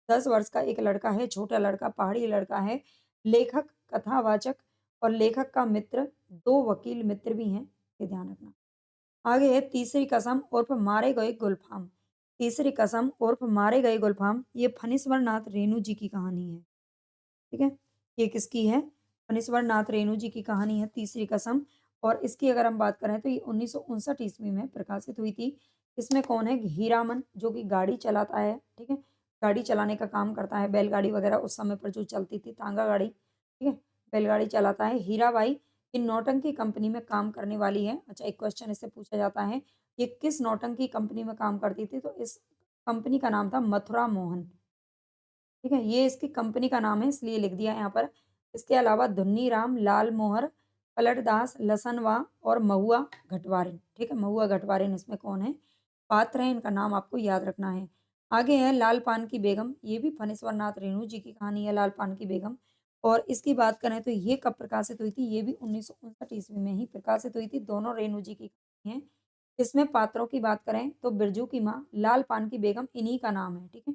10 वर्ष का एक लड़का है, छोटा लड़का, पहाड़ी लड़का है। लेखक, कथावाचक और लेखक का मित्र, 2 वकील मित्र भी हैं, ये ध्यान रखना। आगे है तीसरी कसम उर्फ मारे गए गुलफाम। तीसरी कसम उर्फ मारे गए गुलफाम, ये फणीश्वर नाथ रेणु जी की कहानी है। ठीक है? ये किसकी है? फणीश्वर नाथ रेणु जी की कहानी है तीसरी कसम, और इसकी अगर हम बात करें तो ये 1959 ईस्वी में प्रकाशित हुई थी। इसमें कौन है? हीरामन जो कि गाड़ी चलाता है, ठीक है? गाड़ी चलाने का काम करता है, बैलगाड़ी वगैरह उस समय पर जो चलती थी, तांगा गाड़ी, ठीक है? बैलगाड़ी चलाता है। हीराबाई इन नौटंकी कंपनी में काम करने वाली है। अच्छा, एक क्वेश्चन इससे पूछा जाता है, ये किस नौटंकी कंपनी में काम करती थी? तो इस कंपनी का नाम था मथुरा मोहन। ठीक है? ये इसकी कंपनी का नाम है इसलिए लिख दिया यहाँ पर। इसके अलावा धुन्नी राम, लाल मोहर, पलटदास, लसनवा और महुआ घटवारिन, ठीक है? महुआ घटवारिन इसमें कौन है? पात्र हैं, इनका नाम आपको याद रखना है। आगे है लाल पान की बेगम, ये भी फणीश्वर नाथ रेणु जी की कहानी है लाल पान की बेगम, और इसकी बात करें तो ये कब प्रकाशित हुई थी? ये भी 1959 ईस्वी में ही प्रकाशित हुई थी, दोनों रेणु जी की कहानी है। इसमें पात्रों की बात करें तो बिरजू की माँ, लाल पान की बेगम इन्हीं का नाम है, ठीक है?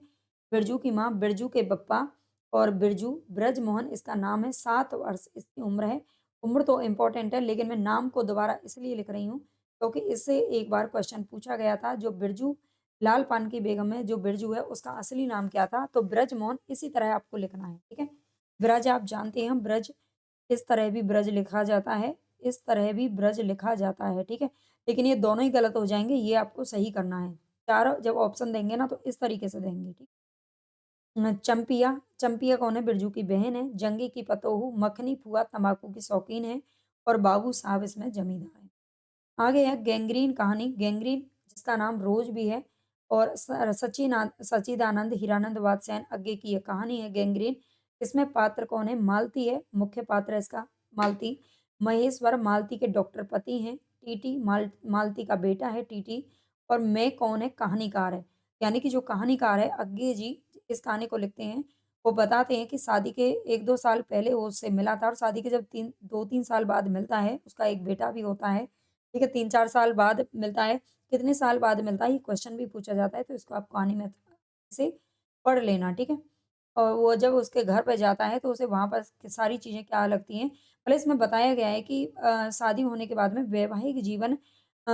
बिरजू की माँ, बिरजू के बप्पा और बिरजू ब्रजमोहन इसका नाम है, 7 वर्ष इसकी उम्र है। उम्र तो इम्पोर्टेंट है लेकिन मैं नाम को दोबारा इसलिए लिख रही हूँ क्योंकि इससे एक बार क्वेश्चन पूछा गया था। जो बिरजू लाल पान की बेगम है, जो बिरजू है उसका असली नाम क्या था? तो ब्रजमोहन इसी तरह आपको लिखना है, ठीक है? ब्रज आप जानते हैं, ब्रज इस तरह भी ब्रज लिखा जाता है, इस तरह भी ब्रज लिखा जाता है, ठीक है? लेकिन ये दोनों ही गलत हो जाएँगे, ये आपको सही करना है। चारों जब ऑप्शन देंगे ना तो इस तरीके से देंगे, ठीक? चंपिया, चंपिया कौन है? बिरजू की बहन है। जंगी की पतोहू, मखनी फुआ तंबाकू की शौकीन है और बाबू साहब इसमें जमींदार है। आगे है गैंग्रीन कहानी। गैंग्रीन जिसका नाम रोज भी है और सच्चिदानंद हीरानंद वात्स्यायन अज्ञे की ये कहानी है गैंग्रीन। इसमें पात्र कौन है? मालती है, मुख्य पात्र है इसका मालती। महेश्वर मालती के डॉक्टर पति हैं। टीटी मालती का बेटा है टीटी। और मैं कौन है? कहानीकार है। यानी कि जो कहानीकार है अज्ञे जी इस कहानी को लिखते हैं, वो बताते हैं कि शादी के 1-2 साल पहले वो उससे मिला था और शादी के जब 2-3 साल बाद मिलता है, उसका एक बेटा भी होता है। ठीक है, 3-4 साल बाद मिलता है। कितने साल बाद मिलता है? ये क्वेश्चन भी पूछा जाता है, तो इसको आप कहानी में से पढ़ लेना, ठीक है? और वो जब उसके घर पे जाता है, तो उसे वहाँ पर की सारी चीज़ें क्या लगती हैं, भले इसमें बताया गया है कि शादी होने के बाद में वैवाहिक जीवन अ,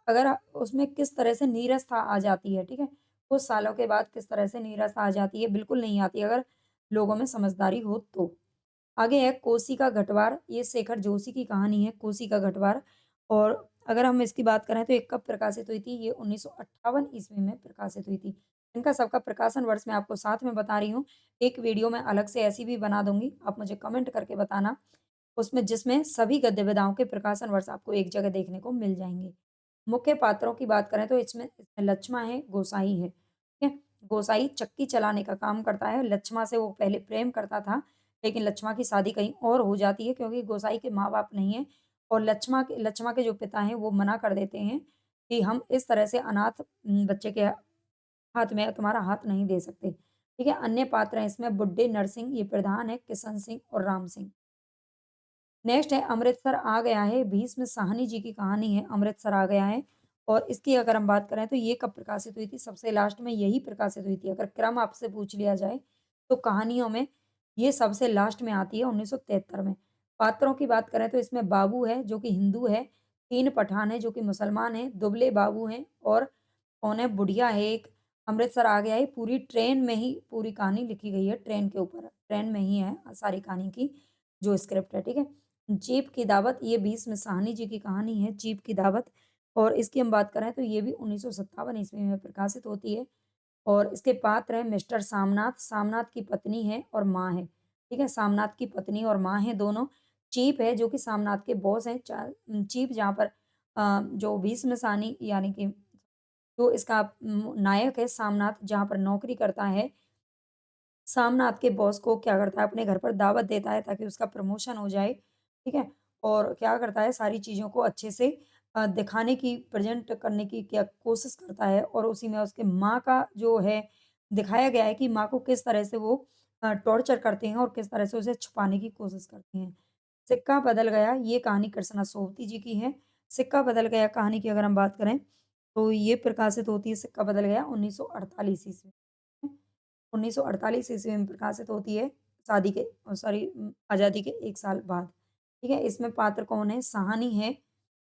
अगर उसमें किस तरह से नीरसता आ जाती है, ठीक है? कुछ सालों के बाद किस तरह से नीरसता आ जाती है, बिल्कुल नहीं आती अगर लोगों में समझदारी हो तो। आगे है कोसी का गठवार, ये शेखर जोशी की कहानी है कोसी का गठवार, और अगर हम इसकी बात करें तो ये कब प्रकाशित हुई थी? ये 1958 ईस्वी में प्रकाशित हुई थी। इनका सबका प्रकाशन वर्ष मैं आपको साथ में बता रही हूँ। एक वीडियो मैं अलग से ऐसी भी बना दूँगी, आप मुझे कमेंट करके बताना, उसमें जिसमें सभी गद्य विधाओं के प्रकाशन वर्ष आपको एक जगह देखने को मिल जाएँगे। मुख्य पात्रों की बात करें तो इसमें इसमें लक्ष्मा है, गोसाई है, ठीक है? गोसाई चक्की चलाने का काम करता है, लक्ष्मा से वो पहले प्रेम करता था, लेकिन लक्ष्मा की शादी कहीं और हो जाती है क्योंकि गोसाई के माँ-बाप नहीं हैं, और लक्ष्मा के जो पिता हैं वो मना कर देते हैं कि हम इस तरह से अनाथ बच्चे के हाथ में तुम्हारा हाथ नहीं दे सकते, ठीक है? अन्य पात्र हैं इसमें बुड्ढे नरसिंह, ये प्रधान है, किशन सिंह और राम सिंह। नेक्स्ट है अमृतसर आ गया है, भीष्म साहनी जी की कहानी है अमृतसर आ गया है, और इसकी अगर हम बात करें तो ये कब प्रकाशित हुई थी? सबसे लास्ट में यही प्रकाशित हुई थी। अगर क्रम आपसे पूछ लिया जाए तो कहानियों में ये सबसे लास्ट में आती है 1973 में। पात्रों की बात करें तो इसमें बाबू है जो कि हिंदू है, 3 पठान है जो कि मुसलमान हैं, दुबले बाबू हैं, और कौन है? बुढ़िया है एक, अमृतसर आ गया, ये पूरी ट्रेन में ही पूरी कहानी लिखी गई है, ट्रेन के ऊपर, ट्रेन में ही है सारी कहानी की जो स्क्रिप्ट है, ठीक है? जीप की दावत, ये 20 में साहनी जी की कहानी है, जीप की दावत। और इसकी हम बात करें तो ये भी 1957 ईस्वी में प्रकाशित होती है। और इसके पात्र हैं मिस्टर सामनाथ, सामनाथ की पत्नी है और माँ है, ठीक है? सामनाथ की पत्नी और माँ हैं दोनों। चीप है जो कि सामनाथ के बॉस हैं। चीप जहाँ पर जो भीष्म सानी यानी कि जो इसका नायक है सामनाथ, जहाँ पर नौकरी करता है, सामनाथ के बॉस को क्या करता है, अपने घर पर दावत देता है ताकि उसका प्रमोशन हो जाए, ठीक है? और क्या करता है, सारी चीज़ों को अच्छे से दिखाने की, प्रेज़ेंट करने की क्या कोशिश करता है। और उसी में उसके माँ का जो है दिखाया गया है कि माँ को किस तरह से वो टॉर्चर करते हैं और किस तरह से उसे छुपाने की कोशिश करते हैं। सिक्का बदल गया, ये कहानी कृष्णा सोबती जी की है। सिक्का बदल गया कहानी की अगर हम बात करें, तो ये प्रकाशित होती है, सिक्का बदल गया 1948 ईस्वी में। 1948 ईस्वी में प्रकाशित होती है, शादी के सॉरी आज़ादी के 1 साल बाद। ठीक है? इसमें पात्र कौन है? साहनी है,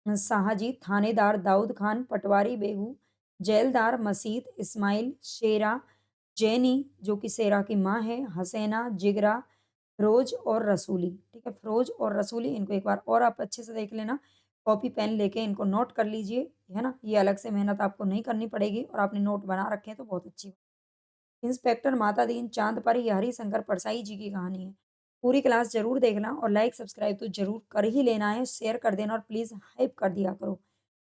शाहजी, थानेदार दाऊद खान, पटवारी बेगू, जेलदार मसीद, इस्माइल, शेरा, जैनी जो कि शेरा की माँ है, हसैना, जिगरा, फ़िरोज़ और रसूली। ठीक है? फ़िरोज़ और रसूली, इनको एक बार और आप अच्छे से देख लेना। कॉपी पेन लेके इनको नोट कर लीजिए, है ना? ये अलग से मेहनत आपको नहीं करनी पड़ेगी और आपने नोट बना रखे हैं तो बहुत अच्छी इंस्पेक्टर मातादीन चाँद पर ये हरिशंकर परसाई जी की कहानी है। पूरी क्लास ज़रूर देखना और लाइक सब्सक्राइब तो ज़रूर कर ही लेना है, शेयर कर देना और प्लीज़ हाइप कर दिया करो,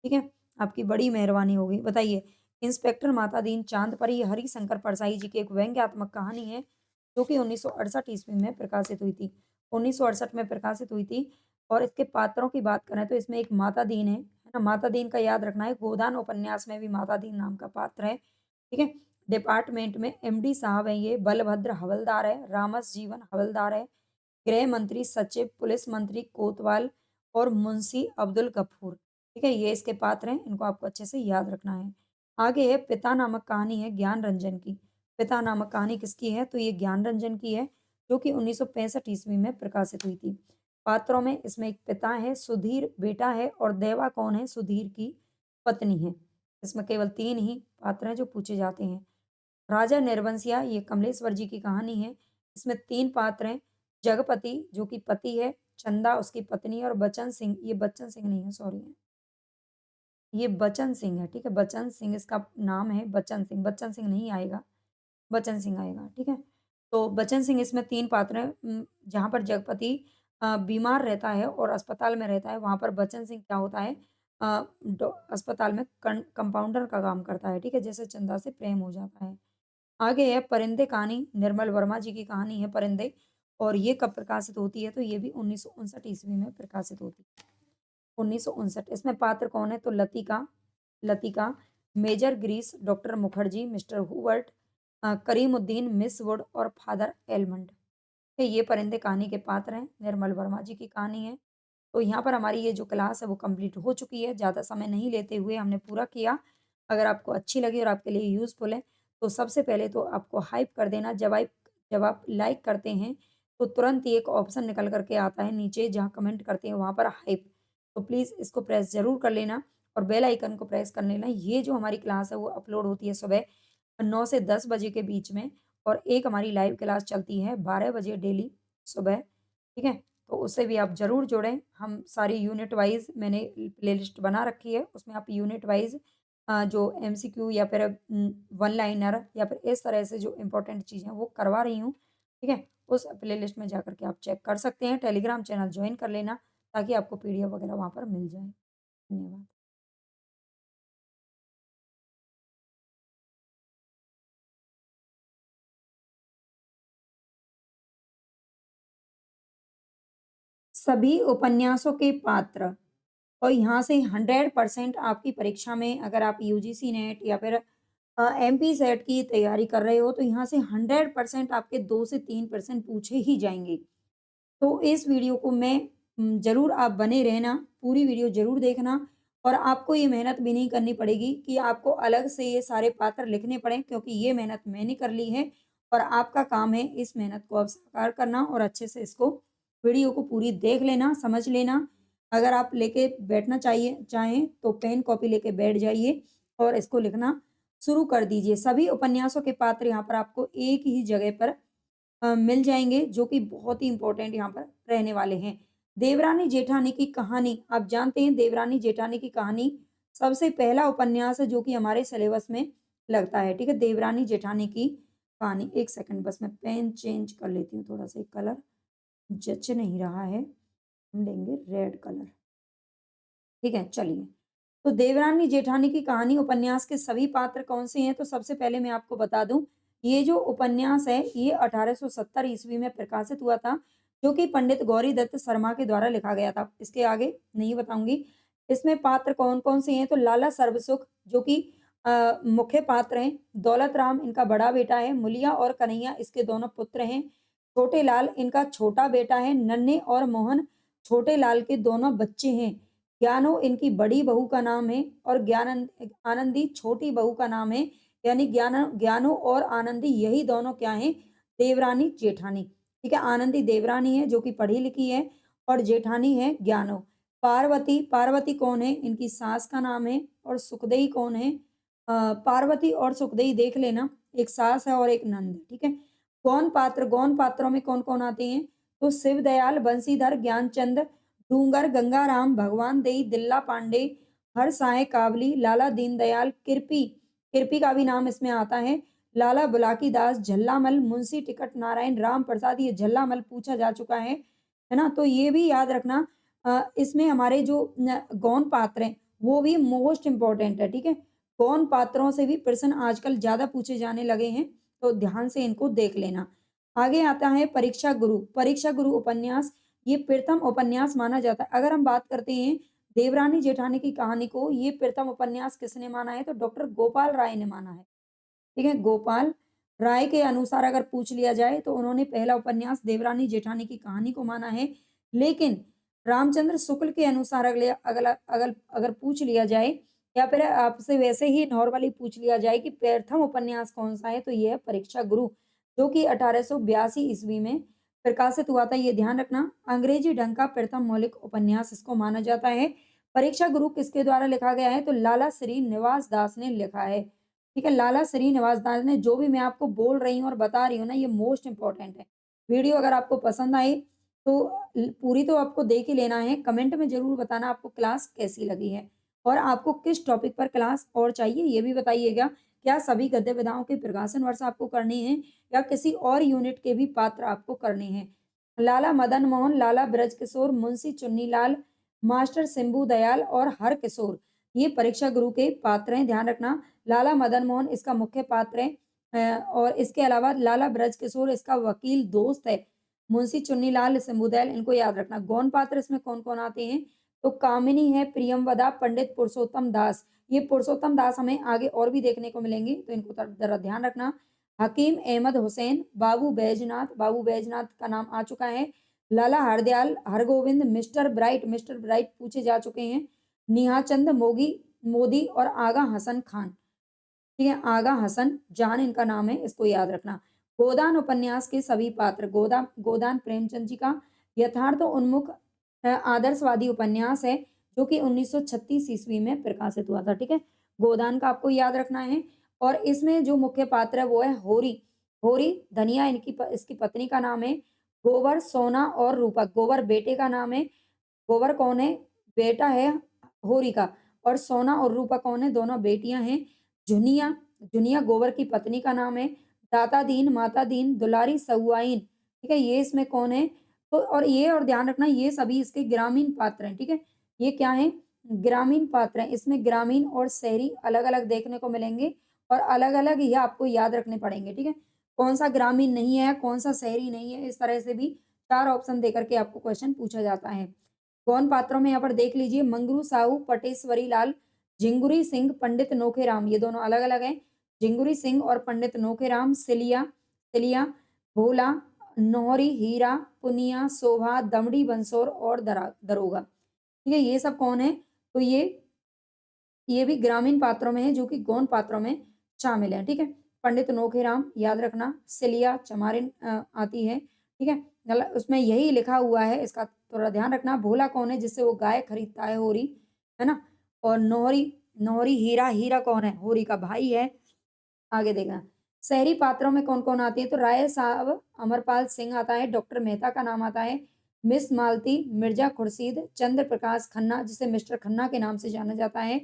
ठीक है? आपकी बड़ी मेहरबानी होगी। बताइए, इंस्पेक्टर मातादीन चाँद पर ये हरिशंकर परसाई जी की एक व्यंग्यात्मक कहानी है, जो कि 1968 ईस्वी में प्रकाशित हुई थी। 1968 में प्रकाशित हुई थी। और इसके पात्रों की बात करें तो इसमें एक मातादीन है ना? मातादीन का याद रखना है, गोदान उपन्यास में भी मातादीन नाम का पात्र है, ठीक है? डिपार्टमेंट में एमडी साहब हैं ये, बलभद्र हवलदार है, रामस जीवन हवलदार है, गृह मंत्री सचिव, पुलिस मंत्री कोतवाल और मुंशी अब्दुल गफूर। ठीक है, ये इसके पात्र हैं, इनको आपको अच्छे से याद रखना है। आगे है पिता नामक कहानी है ज्ञान रंजन की। पिता नामक कहानी किसकी है? तो ये ज्ञान रंजन की है, जो कि 1965 ईस्वी में प्रकाशित हुई थी। पात्रों में इसमें एक पिता है, सुधीर बेटा है और देवा कौन है? सुधीर की पत्नी है। इसमें केवल 3 ही पात्र हैं जो पूछे जाते हैं। राजा निर्वंशिया, ये कमलेश्वर जी की कहानी है। इसमें 3 पात्र हैं, जगपति जो कि पति है, चंदा उसकी पत्नी है और बचन सिंह, ये बच्चन सिंह नहीं है, सॉरी, ये बचन सिंह है, ठीक है? बचन सिंह इसका नाम है, बचन सिंह, बच्चन सिंह नहीं आएगा, बचन सिंह आएगा, ठीक है? तो बचन सिंह इसमें 3 पात्र हैं। जहाँ पर जगपति बीमार रहता है और अस्पताल में रहता है, वहाँ पर बचन सिंह क्या होता है, अ, डॉ अस्पताल में कंपाउंडर का काम करता है, ठीक है? जैसे चंदा से प्रेम हो जाता है। आगे है परिंदे कहानी, निर्मल वर्मा जी की कहानी है परिंदे। और ये कब प्रकाशित होती है? तो ये भी 1959 ईस्वी में प्रकाशित होती है। 1959। इसमें पात्र कौन है? तो Latika, Latika, major Girish, doctor Mukherjee, mister Hubert, Karimuddin, miss Wood और फादर एलमंड। तो ये परिंदे कहानी के पात्र हैं, निर्मल वर्मा जी की कहानी है। तो यहाँ पर हमारी ये जो क्लास है वो कंप्लीट हो चुकी है। ज़्यादा समय नहीं लेते हुए हमने पूरा किया। अगर आपको अच्छी लगी और आपके लिए यूज़फुल है, तो सबसे पहले तो आपको हाइप कर देना। जब आप लाइक करते हैं, तो तुरंत ही एक ऑप्शन निकल कर के आता है नीचे, जहाँ कमेंट करते हैं वहाँ पर हाइप। तो प्लीज़ इसको प्रेस ज़रूर कर लेना और बेल आइकन को प्रेस कर लेना। ये जो हमारी क्लास है वो अपलोड होती है सुबह 9 से 10 बजे के बीच में। और एक हमारी लाइव क्लास चलती है 12 बजे डेली सुबह, ठीक है? तो उससे भी आप ज़रूर जुड़ें। हम सारी यूनिट वाइज़ मैंने प्लेलिस्ट बना रखी है, उसमें आप यूनिट वाइज़ जो एमसीक्यू या फिर वन लाइनर या फिर इस तरह से जो इम्पोर्टेंट चीज़ें हैं वो करवा रही हूँ, ठीक है? उस प्लेलिस्ट में जाकर के आप चेक कर सकते हैं। टेलीग्राम चैनल जॉइन कर लेना ताकि आपको पीडीएफ वगैरह वहाँ पर मिल जाए। धन्यवाद। सभी उपन्यासों के पात्र, और यहाँ से 100% आपकी परीक्षा में अगर आप यूजीसी नेट या फिर एमपी सेट की तैयारी कर रहे हो, तो यहाँ से 100% आपके 2 से 3% पूछे ही जाएँगे। तो इस वीडियो को मैं ज़रूर आप बने रहना, पूरी वीडियो ज़रूर देखना। और आपको ये मेहनत भी नहीं करनी पड़ेगी कि आपको अलग से ये सारे पात्र लिखने पड़ें, क्योंकि ये मेहनत मैंने कर ली है और आपका काम है इस मेहनत को अब साकार करना और अच्छे से इसको वीडियो को पूरी देख लेना, समझ लेना। अगर आप लेके बैठना चाहिए चाहें तो पेन कॉपी लेके बैठ जाइए और इसको लिखना शुरू कर दीजिए। सभी उपन्यासों के पात्र यहाँ पर आपको एक ही जगह पर मिल जाएँगे, जो कि बहुत ही इम्पोर्टेंट यहाँ पर रहने वाले हैं। देवरानी जेठानी की कहानी, आप जानते हैं देवरानी जेठानी की कहानी सबसे पहला उपन्यास है जो कि हमारे सिलेबस में लगता है, ठीक है? देवरानी जेठानी की कहानी। 1 सेकंड बस मैं पेन चेंज कर लेती हूँ, थोड़ा-सा कलर जच नहीं रहा है। हम लेंगे रेड कलर, ठीक है? चलिए। तो देवरानी जेठानी की कहानी उपन्यास के सभी पात्र कौन से हैं? तो सबसे पहले मैं आपको बता दूं, ये जो उपन्यास है ये 1870 ईस्वी में प्रकाशित हुआ था, जो कि पंडित गौरी दत्त शर्मा के द्वारा लिखा गया था। इसके आगे नहीं बताऊंगी। इसमें पात्र कौन कौन से हैं? तो लाला सर्वसुख जो कि मुख्य पात्र हैं, दौलत राम इनका बड़ा बेटा है, मुलिया और कन्हैया इसके दोनों पुत्र हैं, छोटे लाल इनका छोटा बेटा है, नन्हे और मोहन छोटे लाल के दोनों बच्चे हैं, ज्ञानो इनकी बड़ी बहू का नाम है और आनंदी छोटी बहू का नाम है। यानी ज्ञानो और आनंदी यही दोनों क्या हैं? देवरानी जेठानी। ठीक है, आनंदी देवरानी है जो कि पढ़ी लिखी है और जेठानी है ज्ञानो। पार्वती, पार्वती कौन है? इनकी सास का नाम है। और सुखदेई कौन है? पार्वती और सुखदेई देख लेना, एक सास है और एक नंद है, ठीक है। गौण पात्रों में कौन कौन आते हैं? तो शिवदयाल, बंसीधर, ज्ञानचंद, डूंगर, गंगाराम, भगवान देई, दिल्ला पांडे, हर साय कावली, लाला दीनदयाल, किरपी, किरपी का भी नाम इसमें आता है, लाला बुलाकी दास, झल्लामल, मुंशी टिकट नारायण, राम प्रसाद। ये झल्लामल पूछा जा चुका है ना? तो ये भी याद रखना। इसमें हमारे जो गौण पात्र हैं वो भी मोस्ट इंपॉर्टेंट है, ठीक है। गौण पात्रों से भी प्रश्न आजकल ज्यादा पूछे जाने लगे हैं, तो ध्यान से इनको देख लेना। आगे आता है परीक्षा गुरु। परीक्षा गुरु उपन्यास ये प्रथम उपन्यास माना जाता है। अगर हम बात करते हैं देवरानी जेठानी की कहानी को, ये प्रथम उपन्यास किसने माना है? तो डॉक्टर गोपाल राय ने माना है, ठीक है। गोपाल राय के अनुसार अगर पूछ लिया जाए तो उन्होंने पहला उपन्यास देवरानी जेठानी की कहानी को माना है। लेकिन रामचंद्र शुक्ल के अनुसार अगले अगला अगर अगर पूछ लिया जाए या फिर आपसे वैसे ही नॉर्मली पूछ लिया जाए कि प्रथम उपन्यास कौन सा है, तो ये है परीक्षा गुरु, जो कि 1882 ईस्वी में प्रकाशित हुआ था। ये ध्यान रखना, अंग्रेजी ढंग का प्रथम मौलिक उपन्यास इसको माना जाता है। परीक्षा गुरु किसके द्वारा लिखा गया है? तो लाला श्री निवास दास ने लिखा है, ठीक है। लाला श्रीनिवास दास ने, जो भी मैं आपको बोल रही हूँ और बता रही हूँ ना, ये मोस्ट इंपॉर्टेंट है। वीडियो अगर आपको पसंद आई तो पूरी तो आपको देख ही लेना है। कमेंट में जरूर बताना आपको क्लास कैसी लगी है और आपको किस टॉपिक पर क्लास और चाहिए ये भी बताइएगा। क्या सभी गद्य विधाओं के प्रकाशन वर्ष आपको करने हैं या किसी और यूनिट के भी पात्र आपको करने हैं? लाला मदन मोहन, लाला ब्रज किशोर, मुंशी चुन्नीलाल, मास्टर सिंबू दयाल और हर किशोर, ये परीक्षा गुरु के पात्र हैं, ध्यान रखना। लाला मदन मोहन इसका मुख्य पात्र है, और इसके अलावा लाला ब्रज किशोर इसका वकील दोस्त है, मुंशी चुन्नीलाल, शंभुदयाल, इनको याद रखना। गौण पात्र इसमें कौन कौन आते हैं? तो कामिनी है, प्रियमवदा, पंडित पुरुषोत्तम दास। ये पुरुषोत्तम दास हमें आगे और भी देखने को मिलेंगे, तो इनको जरा ध्यान रखना। हकीम अहमद हुसैन, बाबू बैजनाथ, बाबू बैजनाथ का नाम आ चुका है। लाला हरदयाल, हरगोविंद, मिस्टर ब्राइट पूछे जा चुके हैं। निहाचंद मोगी मोदी और आगा हसन खान, ठीक है। आगा हसन जान इनका नाम है, इसको याद रखना। गोदान उपन्यास के सभी पात्र, गोदान प्रेमचंद जी का यथार्थ उन्मुख आदर्शवादी उपन्यास है, जो कि 1936 ईस्वी में प्रकाशित हुआ था, ठीक है। गोदान का आपको याद रखना है। और इसमें जो मुख्य पात्र है वो है होरी। होरी धनिया इसकी पत्नी का नाम है। गोबर, सोना और रूपक, गोबर बेटे का नाम है। गोबर कौन है? बेटा है होरी का। और सोना और रूपा कौन है? दोनों बेटियां हैं। जुनिया, जुनिया गोबर की पत्नी का नाम है। दाता दीन, माता दीन, दुलारी, सहुआइन, ठीक है। ये इसमें कौन है? तो और ध्यान रखना, ये सभी इसके ग्रामीण पात्र हैं, ठीक है। ये क्या है? ग्रामीण पात्र हैं। इसमें ग्रामीण और शहरी अलग अलग देखने को मिलेंगे और अलग अलग ये आपको याद रखने पड़ेंगे, ठीक है। कौन सा ग्रामीण नहीं है, कौन सा शहरी नहीं है, इस तरह से भी 4 ऑप्शन देकर के आपको क्वेश्चन पूछा जाता है। कौन पात्रों में यहाँ पर देख लीजिए, मंगरू साहू, पटेश्वरी लाल, झिंगुरी सिंह, पंडित नोखेराम, ये दोनों अलग अलग हैं। झिंगुरी सिंह और पंडित नोखेराम। सिलिया, सिलिया, भोला, नौहरी, हीरा, पुनिया, शोभा, दमड़ी, बंसोर और दरोगा, ठीक है। ये सब कौन है? तो ये भी ग्रामीण पात्रों में है, जो कि गौण पात्रों में शामिल है, ठीक है। पंडित नोखेराम याद रखना। सिलिया चमारिन आती है, ठीक है। उसमें यही लिखा हुआ है, इसका थोड़ा ध्यान रखना। भोला कौन है? जिससे वो गाय खरीदता है, होरी, है ना। और नौहरी, नौहरी हीरा, हीरा कौन है? होरी का भाई है। आगे देखना, शहरी पात्रों में कौन-कौन आती है? तो राय साहब, अमरपाल सिंह आता है, डॉक्टर मेहता का नाम आता है, मिस मालती, मिर्ज़ा खुर्शीद, चंद्र प्रकाश खन्ना जिसे मिस्टर खन्ना के नाम से जाना जाता है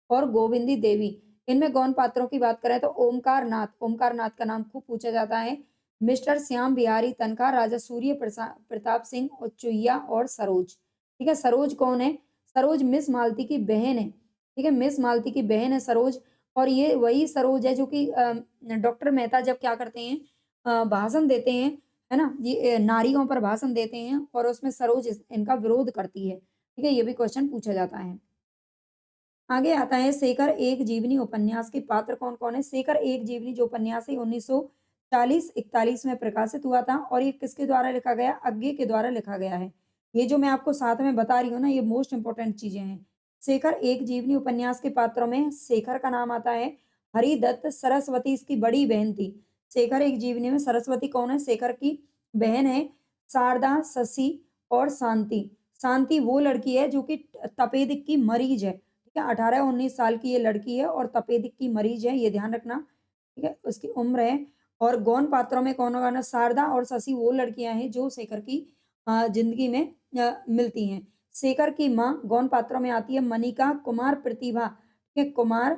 और गोविंदी देवी। इनमें गौण पात्रों की बात करें तो ओमकार नाथ का नाम खूब पूछा जाता है, मिस्टर श्याम बिहारी तनखा, राजा सूर्य प्रताप सिंह और चुहिया और सरोज। ठीक है, सरोज कौन है? सरोज मिस मालती की बहन है। ठीक है, मिस मालती की बहन है सरोज। और ये वही सरोज है जो कि डॉक्टर मेहता जब क्या करते हैं, भाषण देते हैं, है ना? ये नारियों पर भाषण देते हैं और उसमें सरोज इनका विरोध करती है। ठीक है, ये भी क्वेश्चन पूछा जाता है। आगे आता है शेखर एक जीवनी उपन्यास के पात्र कौन-कौन है? शेखर एक जीवनी जो उपन्यास है 1940-41 में प्रकाशित हुआ था और ये किसके द्वारा लिखा गया? अज्ञे के द्वारा लिखा गया है। ये जो मैं आपको साथ में बता रही हूँ ना, ये मोस्ट इम्पोर्टेंट चीज़ें हैं। शेखर एक जीवनी उपन्यास के पात्रों में शेखर का नाम आता है, हरिदत्त, सरस्वती इसकी बड़ी बहन थी। शेखर एक जीवनी में सरस्वती कौन है? शेखर की बहन है, शारदा, शशि और शांति। शांति वो लड़की है जो कि तपेदिक की मरीज़ है। ठीक है, 18-19 साल की ये लड़की है और तपेदिक की मरीज है, ये ध्यान रखना। ठीक है, उसकी उम्र है। और गौण पात्रों में कौन-कौन है? शारदा और शशि वो लड़कियां हैं जो शेखर की जिंदगी में मिलती हैं। शेखर की माँ गौण पात्रों में आती है मनिका, कुमार प्रतिभा। ठीक है, कुमार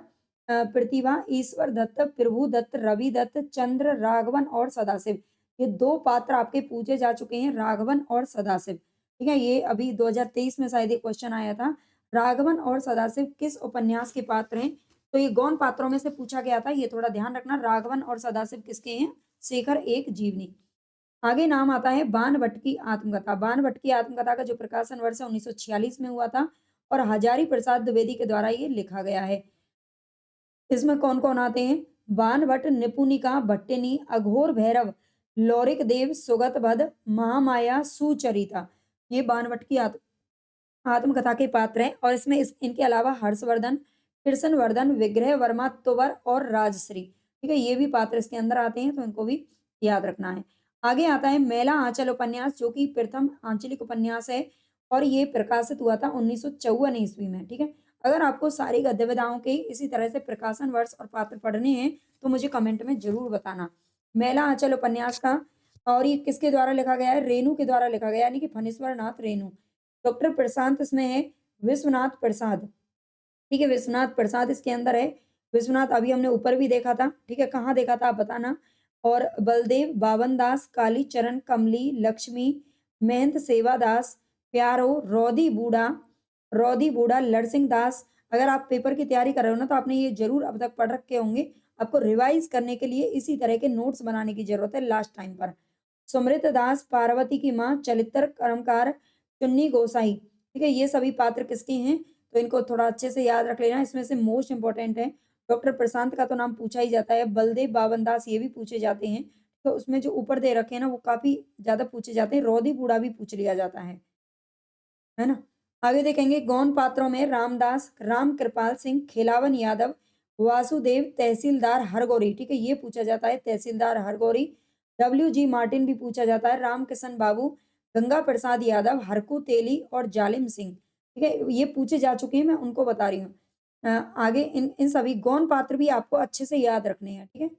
प्रतिभा, ईश्वर दत्त, प्रभु दत्त, रवि दत्त, चंद्र, राघवन और सदाशिव। ये दो पात्र आपके पूछे जा चुके हैं, राघवन और सदाशिव। ठीक है, ये अभी 2023 में शायद ये क्वेश्चन आया था। राघवन और सदाशिव किस उपन्यास के पात्र हैं? तो ये गौण पात्रों में से पूछा गया था, ये थोड़ा ध्यान रखना। राघवन और सदाशिव किसके हैं? शेखर एक जीवनी। आगे नाम आता है बाणभट्ट की आत्मकथा। बाणभट्ट की आत्मकथा का जो प्रकाशन वर्ष है 1946 में हुआ था और हजारी प्रसाद द्विवेदी के द्वारा ये लिखा गया है। इसमें कौन-कौन आते हैं? बाणभट्ट, निपुणिका, भट्टिनी, अघोर भैरव, लौरिक देव, सुगत भद, महामाया, सुचरिता। ये बाणभट्ट की आत्मकथा के पात्र हैं और इसमें इनके अलावा हर्षवर्धन, कृष्णवर्धन, विग्रह वर्मा, तुवर और राजश्री। ठीक है, ये भी पात्र इसके अंदर आते हैं तो इनको भी याद रखना है। आगे आता है मेला आंचल उपन्यास जो कि प्रथम आंचलिक उपन्यास है और ये प्रकाशित हुआ था 1954 ईस्वी में। ठीक है, अगर आपको सारी गद्य विधाओं के इसी तरह से प्रकाशन वर्ष और पात्र पढ़ने हैं तो मुझे कमेंट में जरूर बताना। मेला आंचल उपन्यास का और ये किसके द्वारा लिखा गया है? रेणु के द्वारा लिखा गया, यानी कि फणीश्वर नाथ रेणु। डॉक्टर प्रशांत इसमें है, विश्वनाथ प्रसाद। ठीक है, विश्वनाथ प्रसाद इसके अंदर है। विश्वनाथ अभी हमने ऊपर भी देखा था। ठीक है, कहाँ देखा था आप बताना। और बलदेव, बावन दास, कालीचरण, कमली, लक्ष्मी, महंत सेवादास, प्यारो, रौदी बूढ़ा, लड़सिंह दास। अगर आप पेपर की तैयारी कर रहे हो ना तो आपने ये जरूर अब तक पढ़ रखे होंगे। आपको रिवाइज करने के लिए इसी तरह के नोट्स बनाने की जरूरत है लास्ट टाइम पर। सुमृत दास, पार्वती की माँ, चलित्र कर्मकार, चुन्नी गोसाई। ठीक है, ये सभी पात्र किसके हैं? तो इनको थोड़ा अच्छे से याद रख लेना। इसमें से मोस्ट इंपोर्टेंट है, डॉक्टर प्रशांत का तो नाम पूछा ही जाता है, बलदेव, बावन दास ये भी पूछे जाते हैं। तो उसमें जो ऊपर दे रखे हैं ना वो काफी ज्यादा पूछे जाते हैं। रौदी बूढ़ा भी पूछ लिया जाता है ना? आगे देखेंगे गौण पात्रों में रामदास, राम कृपाल सिंह, खिलावन यादव, वासुदेव, तहसीलदार हरगौरी। ठीक है, ये पूछा जाता है तहसीलदार हरगौरी। डब्ल्यू जी मार्टिन भी पूछा जाता है, रामकिशन बाबू, गंगा प्रसाद यादव, हरकू तेली और जालिम सिंह। ठीक है, ये पूछे जा चुके हैं, मैं उनको बता रही हूँ। आगे इन इन सभी गौण पात्र भी आपको अच्छे से याद रखने हैं। ठीक है,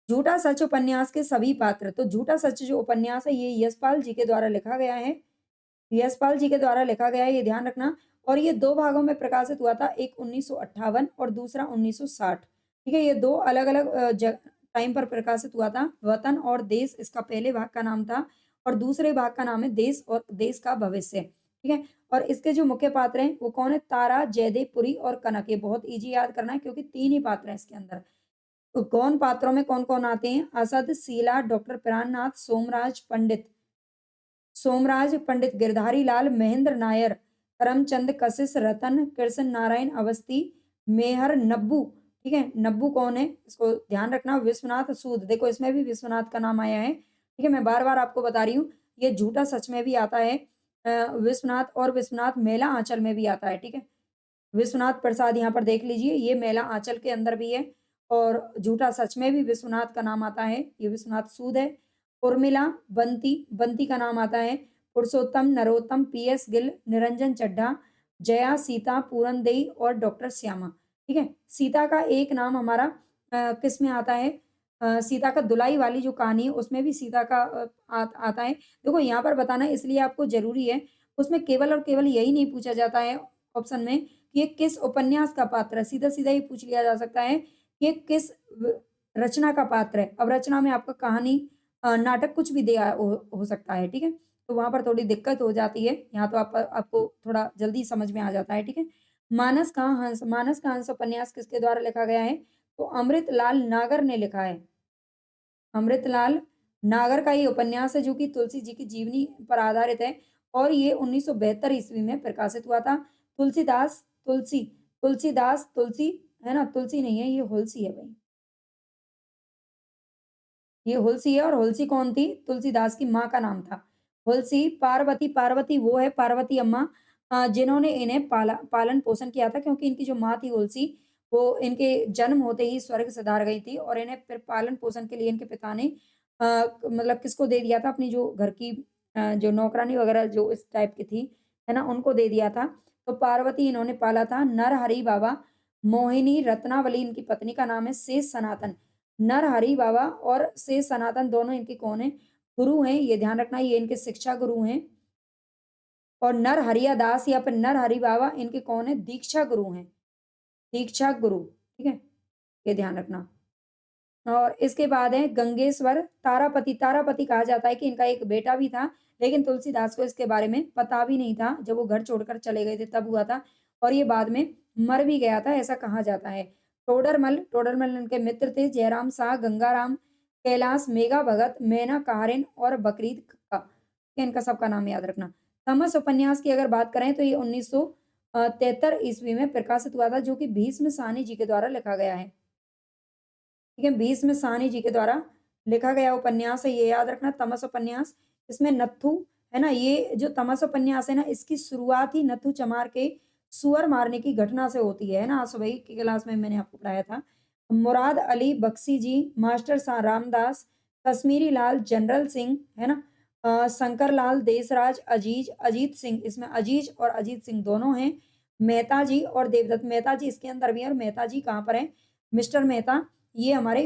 झूठा सच उपन्यास के सभी पात्र। तो झूठा सच जो उपन्यास है ये यशपाल जी के द्वारा लिखा गया है। यशपाल जी के द्वारा लिखा गया है, ये ध्यान रखना। और ये 2 भागों में प्रकाशित हुआ था, एक 1958 और दूसरा 1960। ठीक है, ये 2 अलग-अलग टाइम पर प्रकाशित हुआ था। वतन और देश इसका पहले भाग का नाम था और दूसरे भाग का नाम है देश और देश का भविष्य। ठीक है, और इसके जो मुख्य पात्र हैं वो कौन है? तारा, जयदेव पुरी और कनक। ये बहुत ईज़ी याद करना है क्योंकि 3 ही पात्र हैं इसके अंदर। तो गौण पात्रों में कौन-कौन आते हैं? असद, शीला, डॉक्टर प्राणनाथ, सोमराज पंडित, गिरधारी लाल, महेंद्र नायर, करमचंद कशिश, रतन, कृष्ण नारायण अवस्थी, मेहर, नब्बू। ठीक है, नब्बू कौन है? इसको ध्यान रखना। विश्वनाथ सूद, देखो इसमें भी विश्वनाथ का नाम आया है। ठीक है, मैं बार-बार आपको बता रही हूँ, ये झूठा सच में भी आता है। विश्वनाथ और विश्वनाथ मेला आंचल में भी आता है। ठीक है, विश्वनाथ प्रसाद यहाँ पर देख लीजिए, ये मेला आंचल के अंदर भी है और झूठा सच में भी विश्वनाथ का नाम आता है, ये विश्वनाथ सूद है। उर्मिला, बंती का नाम आता है। पुरुषोत्तम, नरोत्तम, पीएस गिल, निरंजन चड्ढा, जया, सीता, पूरनदेई और डॉक्टर श्यामा। ठीक है, सीता का एक नाम हमारा किस में आता है? सीता का धुलाई वाली जो कहानी है उसमें भी सीता का आता है। देखो यहाँ पर बताना इसलिए आपको ज़रूरी है, उसमें केवल और केवल यही नहीं पूछा जाता है ऑप्शन में कि ये किस उपन्यास का पात्र है, सीधा-सीधा ये पूछ लिया जा सकता है कि ये किस व रचना का पात्र है। अब रचना में आपका कहानी नाटक कुछ भी दिया हो सकता है, ठीक है? तो वहाँ पर थोड़ी दिक्कत हो जाती है, यहाँ तो आपको थोड़ा जल्दी समझ में आ जाता है, ठीक है? मानस का हंस उपन्यास किसके द्वारा लिखा गया है? तो अमृतलाल नागर ने लिखा है। अमृतलाल नागर का ये उपन्यास है जो कि तुलसी जी की जीवनी पर आधारित है और ये 1972 ईस्वी में प्रकाशित हुआ था। तुलसीदास तुलसी तुलसीदास तुलसी है ना? तुलसी नहीं है, ये हुलसी है भई। ये हुलसी है और हुलसी कौन थी? तुलसीदास की माँ का नाम था। हुलसी, पार्वती पार्वती वो है पार्वती अम्मा जिन्होंने इन्हें पालन-पोषण किया था क्योंकि इनकी जो माँ थी हुलसी, वो इनके जन्म होते ही स्वर्ग सिधार गई थी और इन्हें फिर पालन-पोषण के लिए इनके पिता ने मतलब किसको दे दिया था अपनी जो घर की जो नौकरानी वगैरह जो इस टाइप की थी, है ना? उनको दे दिया था। तो पार्वती इन्होंने पाला था। नरहरि बाबा, मोहिनी रत्नावली इनकी पत्नी का नाम है, शेष सनातन। नरहरि बाबा और शेष सनातन दोनों इनके कौन हैं? गुरु हैं, ये ध्यान रखना ये इनके शिक्षा गुरु हैं और नरहरिया दास या फिर नरहरि बाबा इनके कौन हैं? दीक्षा गुरु हैं, दीक्षा गुरु, ठीक है? ये ध्यान रखना। और इसके बाद है गंगेश्वर तारापति, तारापति कहा जाता है कि इनका एक बेटा भी था, लेकिन तुलसीदास को इसके बारे में पता भी नहीं था, जब वो घर छोड़कर चले गए थे तब हुआ था और ये बाद में मर भी गया था, ऐसा कहा जाता है। टोडरमल, टोडरमल इनके मित्र थे, जयराम शाह, गंगाराम, कैलाश, मेघा भगत, मैना कारिन और बकरीद का, इनका सबका नाम याद रखना। तमस उपन्यास की अगर बात करें तो ये 1973 ईस्वी में प्रकाशित हुआ था, जो कि भीष्म साहनी जी के द्वारा लिखा गया है। ठीक है, भीष्म साहनी जी के द्वारा लिखा गया उपन्यास है, ये याद रखना तमस उपन्यास। इसमें नत्थू है ना, ये जो तमस उपन्यास है ना, इसकी शुरुआत ही नत्थू चमार के सुअर मारने की घटना से होती है ना, सुबह की क्लास में मैंने आपको पढ़ाया था। मुराद अली बख्शी जी, मास्टर रामदास, कश्मीरी लाल, जनरल सिंह, है ना? शंकर लाल देसराज, अजीत सिंह, इसमें अजीज और अजीत सिंह दोनों हैं। मेहता जी और देवदत्त, मेहता जी इसके अंदर भी है और मेहता जी कहाँ पर हैं? मिस्टर मेहता ये हमारे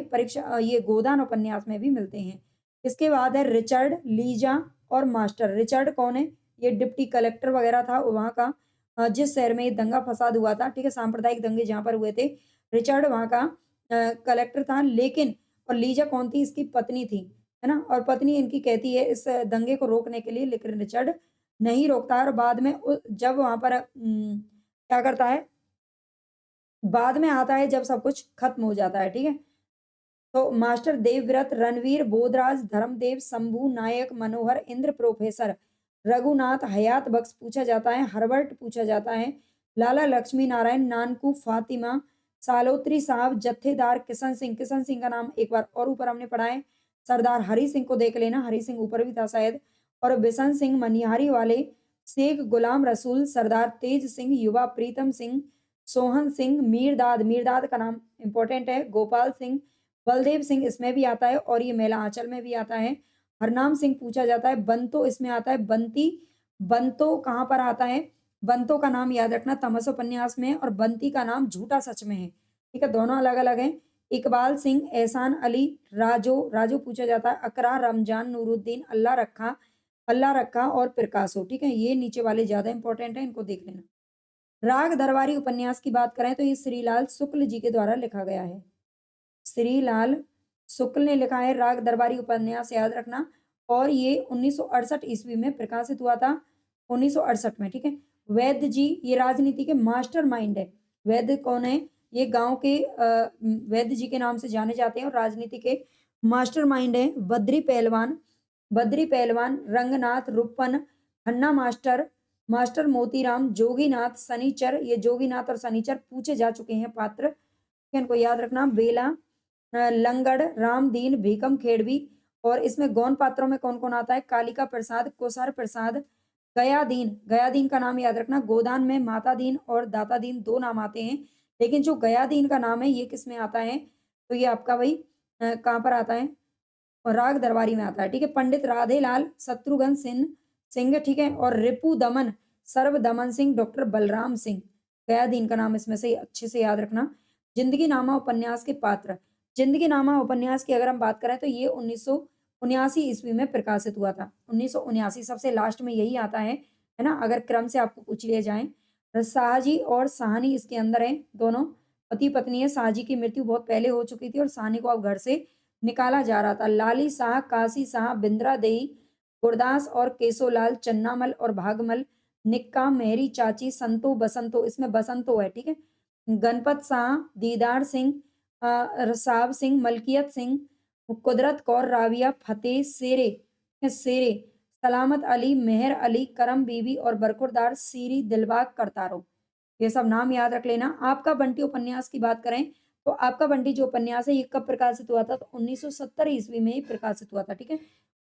ये गोदान उपन्यास में भी मिलते हैं। इसके बाद है रिचर्ड, लीजा और मास्टर। रिचर्ड कौन है? ये डिप्टी कलेक्टर वगैरह था वहाँ का जिस शहर में ये दंगा-फ़साद हुआ था, ठीक है? सांप्रदायिक दंगे जहाँ पर हुए थे। रिचर्ड वहाँ का कलेक्टर था लेकिन और लीजा कौन थी? इसकी पत्नी थी, है ना? और पत्नी इनकी कहती है इस दंगे को रोकने के लिए लेकिन रिचर्ड नहीं रोकता है और बाद में जब वहाँ पर क्या करता है? बाद में आता है जब सब कुछ खत्म हो जाता है, ठीक है? तो मास्टर देवव्रत, रणवीर, बोधराज, धर्मदेव, शंभू, नायक, मनोहर, इंद्र, प्रोफेसर, रघुनाथ, हयात बख्श पूछा जाता है, हर्बर्ट पूछा जाता है, लाला लक्ष्मी नारायण, नानकू, फातिमा, सालोत्री साहब, जत्थेदार, किशन सिंह का नाम एक बार और ऊपर हमने पढ़ा है, सरदार हरि सिंह को देख लेना, हरि सिंह ऊपर भी था शायद, और बिशन सिंह मनिहारी वाले, शेख गुलाम रसूल, सरदार तेज सिंह, युवा प्रीतम सिंह, सोहन सिंह, मीरदाद, मीरदाद का नाम इंपॉर्टेंट है, गोपाल सिंह, बलदेव सिंह इसमें भी आता है और ये मेला आंचल में भी आता है। हरनाम सिंह पूछा जाता है, बंतो इसमें आता है, बंती, बंतो कहाँ पर आता है? बंतो का नाम याद रखना तमस उपन्यास में और बंती का नाम झूठा सच में है। ठीक है, दोनों अलग-अलग हैं। इकबाल सिंह, एहसान अली, राजो, राजो पूछा जाता है, अकरा, रमजान, नूरुद्दीन, अल्लाह रखा और पिरकासो। ठीक है, ये नीचे वाले ज़्यादा इंपॉर्टेंट हैं, इनको देख लेना। राग दरबारी उपन्यास की बात करें तो ये श्रीलाल शुक्ल जी के द्वारा लिखा गया है। श्रीलाल शुक्ल ने लिखा है राग दरबारी उपन्यास याद रखना और ये 1968 ईस्वी में प्रकाशित हुआ था 1968 में, ठीक है। वैद्य जी ये राजनीति के मास्टरमाइंड है। वैद्य कौन है? ये गांव के वैद्य जी के नाम से जाने जाते हैं और राजनीति के मास्टरमाइंड है। बद्री पहलवान, रंगनाथ, रुपन, खन्ना मास्टर, मास्टर मोतीराम, जोगीनाथ, शनिचर, ये जोगीनाथ और शनिचर पूछे जा चुके हैं पात्र, इनको याद रखना। बेला, लंगड़, रामदीन, भीकम खेड़वी और इसमें गौण पात्रों में कौन-कौन आता है? कालिका प्रसाद, कुसर प्रसाद, गयादीन, गयादीन का नाम याद रखना। गोदान में मातादीन और दातादीन 2 नाम आते हैं, लेकिन जो गयादीन का नाम है ये किसमें आता है? तो ये आपका वही कहाँ पर आता है? और राग दरबारी में आता है, ठीक है। पंडित राधेलाल, शत्रुघ्न सिंह, ठीक है, और रिपु दमन, सर्वदमन सिंह, डॉक्टर बलराम सिंह। गयादीन का नाम इसमें से अच्छे से याद रखना। जिंदगी नामा उपन्यास के पात्र जिंदगीनामा उपन्यास की अगर हम बात करें तो ये 1979 ईस्वी में प्रकाशित हुआ था। 1979 सबसे लास्ट में यही आता है ना? अगर क्रम से आपको पूछ लिया जाए। शाहजी और साहनी इसके अंदर हैं, दोनों पति-पत्नी हैं। शाहजी की मृत्यु बहुत पहले हो चुकी थी और साहनी को अब घर से निकाला जा रहा था। लाली शाह, काशी शाह, बिंद्रा देई, गुरदास और केशोलाल, चन्नामल और भागमल, निक्का, मेहरी चाची, संतो, बसंतो, इसमें बसंतो है, ठीक है? गणपत शाह, दीदार सिंह, रसाब सिंह, मलकियत सिंह, कुदरत कौर, राबिया, फतेह, शेरे, सलामत अली, मेहर अली, करम बीबी और बरखुरदार, सीरी, दिलबाग, करतारो। ये सब नाम याद रख लेना। आपका बंटी उपन्यास की बात करें, तो आपका बंटी जो उपन्यास है ये कब प्रकाशित हुआ था? तो 1970 ईस्वी में ही प्रकाशित हुआ था, ठीक है?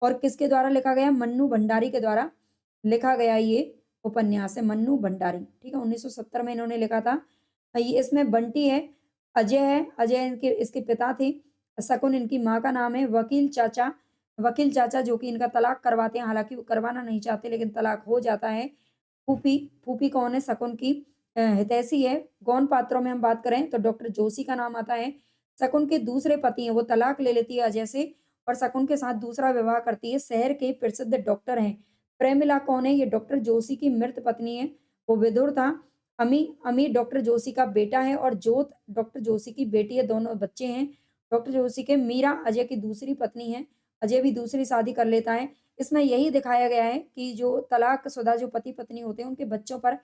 और किसके द्वारा लिखा गया? मन्नू भंडारी के द्वारा लिखा गया ये उपन्यास है, मन्नू भंडारी, ठीक है? 1970 में इन्होंने लिखा था। ये इसमें बंटी है, अजय इनके इसके पिता थे, शकुन इनकी माँ का नाम है, वकील चाचा जो कि इनका तलाक करवाते हैं, हालाँकि वो करवाना नहीं चाहते लेकिन तलाक हो जाता है। फूफी, फूफी कौन है? शकुन की हितैषी है। गौण पात्रों में हम बात करें तो डॉक्टर जोशी का नाम आता है। शकुन के दूसरे पति हैं, वो तलाक ले लेती है अजय से और शकुन के साथ दूसरा विवाह करती है। शहर के प्रसिद्ध डॉक्टर हैं। प्रेमिला कौन है? ये डॉक्टर जोशी की मृत पत्नी है। वो विदुर था। अमी डॉक्टर जोशी का बेटा है और जोत डॉक्टर जोशी की बेटी है, दोनों बच्चे हैं डॉक्टर जोशी के। मीरा अजय की दूसरी पत्नी है। अजय भी दूसरी शादी कर लेता है। इसमें यही दिखाया गया है कि जो तलाकशुदा जो पति-पत्नी होते हैं, उनके बच्चों पर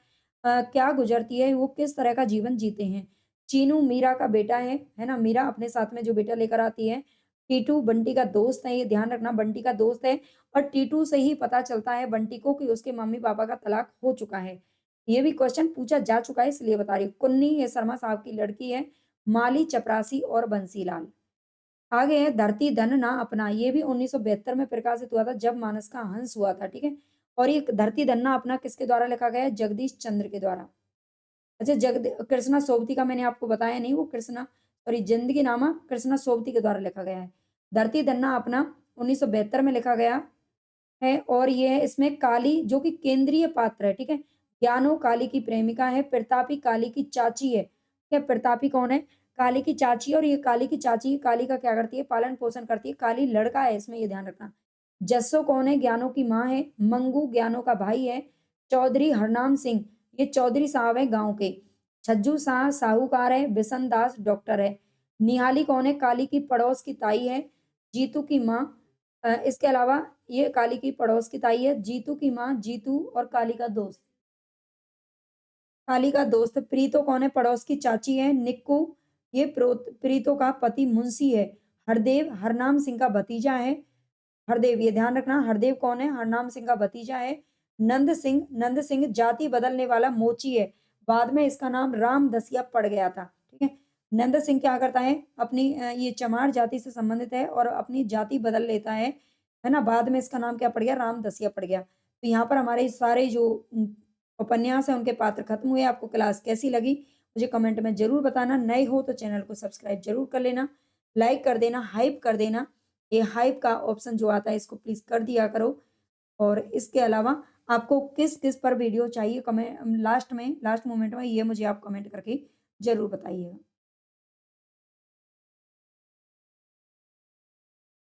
क्या गुज़रती है, वो किस तरह का जीवन जीते हैं। चीनू मीरा का बेटा है ना? मीरा अपने साथ में जो बेटा लेकर आती है। टीटू बंटी का दोस्त है, ये ध्यान रखना बंटी का दोस्त है और टीटू से ही पता चलता है बंटी को कि उसके मम्मी-पापा का तलाक हो चुका है। ये भी क्वेश्चन पूछा जा चुका है इसलिए बता रही हूँ। कुन्नी ये शर्मा साहब की लड़की है। माली, चपरासी और बंसीलाल। आगे है धरती धन ना अपना, ये भी 1972 में प्रकाशित हुआ था जब मानस का हंस हुआ था, ठीक है? और ये धरती धन ना अपना किसके द्वारा लिखा गया है? जगदीश चंद्र के द्वारा। अच्छा कृष्णा सोबती का मैंने आपको बताया नहीं, वो कृष्णा सॉरी जिंदगीनामा कृष्णा सोबती के द्वारा लिखा गया है। धरती धन्ना अपना 1972 में लिखा गया है और ये है इसमें काली जो कि केंद्रीय पात्र है, ठीक है? ज्ञानो काली की प्रेमिका है, प्रतापी काली की चाची है, ठीक है? प्रतापी कौन है? काली की चाची और ये काली की चाची काली का क्या करती है? पालन-पोषण करती है। काली लड़का है इसमें ये ध्यान रखना। जस्सो कौन है? ज्ञानो की माँ है। मंगू ज्ञानो का भाई है। चौधरी हरनाम सिंह, ये चौधरी साहब हैं गाँव के। छज्जू शाह साहूकार है। बिशन दास डॉक्टर है। निहाली कौन है? काली की पड़ोस की ताई है। जीतू की माँ इसके अलावा ये काली की पड़ोस की ताई है। जीतू की माँ जीतू और काली का दोस्त। काली का दोस्त प्रीतो कौन है? पड़ोस की चाची है। निक्कू ये प्रीतो का पति मुंशी है। हरदेव हरनाम सिंह का भतीजा है। हरदेव ये ध्यान रखना हरदेव कौन है? हरनाम सिंह का भतीजा है। नंद सिंह जाति बदलने वाला मोची है। बाद में इसका नाम राम दसिया पड़ गया था, ठीक है? नंद सिंह क्या करता है? अपनी ये चमार जाति से संबंधित है और अपनी जाति बदल लेता है ना? बाद में इसका नाम क्या पड़ गया? राम दसिया पड़ गया। तो यहाँ पर हमारे सारे जो उपन्यास हैं उनके पात्र खत्म हुए। आपको क्लास कैसी लगी? मुझे कमेंट में ज़रूर बताना। नए हो तो चैनल को सब्सक्राइब ज़रूर कर लेना, लाइक कर देना, हाइप कर देना। ये हाइप का ऑप्शन जो आता है इसको प्लीज़ कर दिया करो और इसके अलावा आपको किस-किस पर वीडियो चाहिए लास्ट मोमेंट में ये मुझे आप कमेंट करके ज़रूर बताइएगा।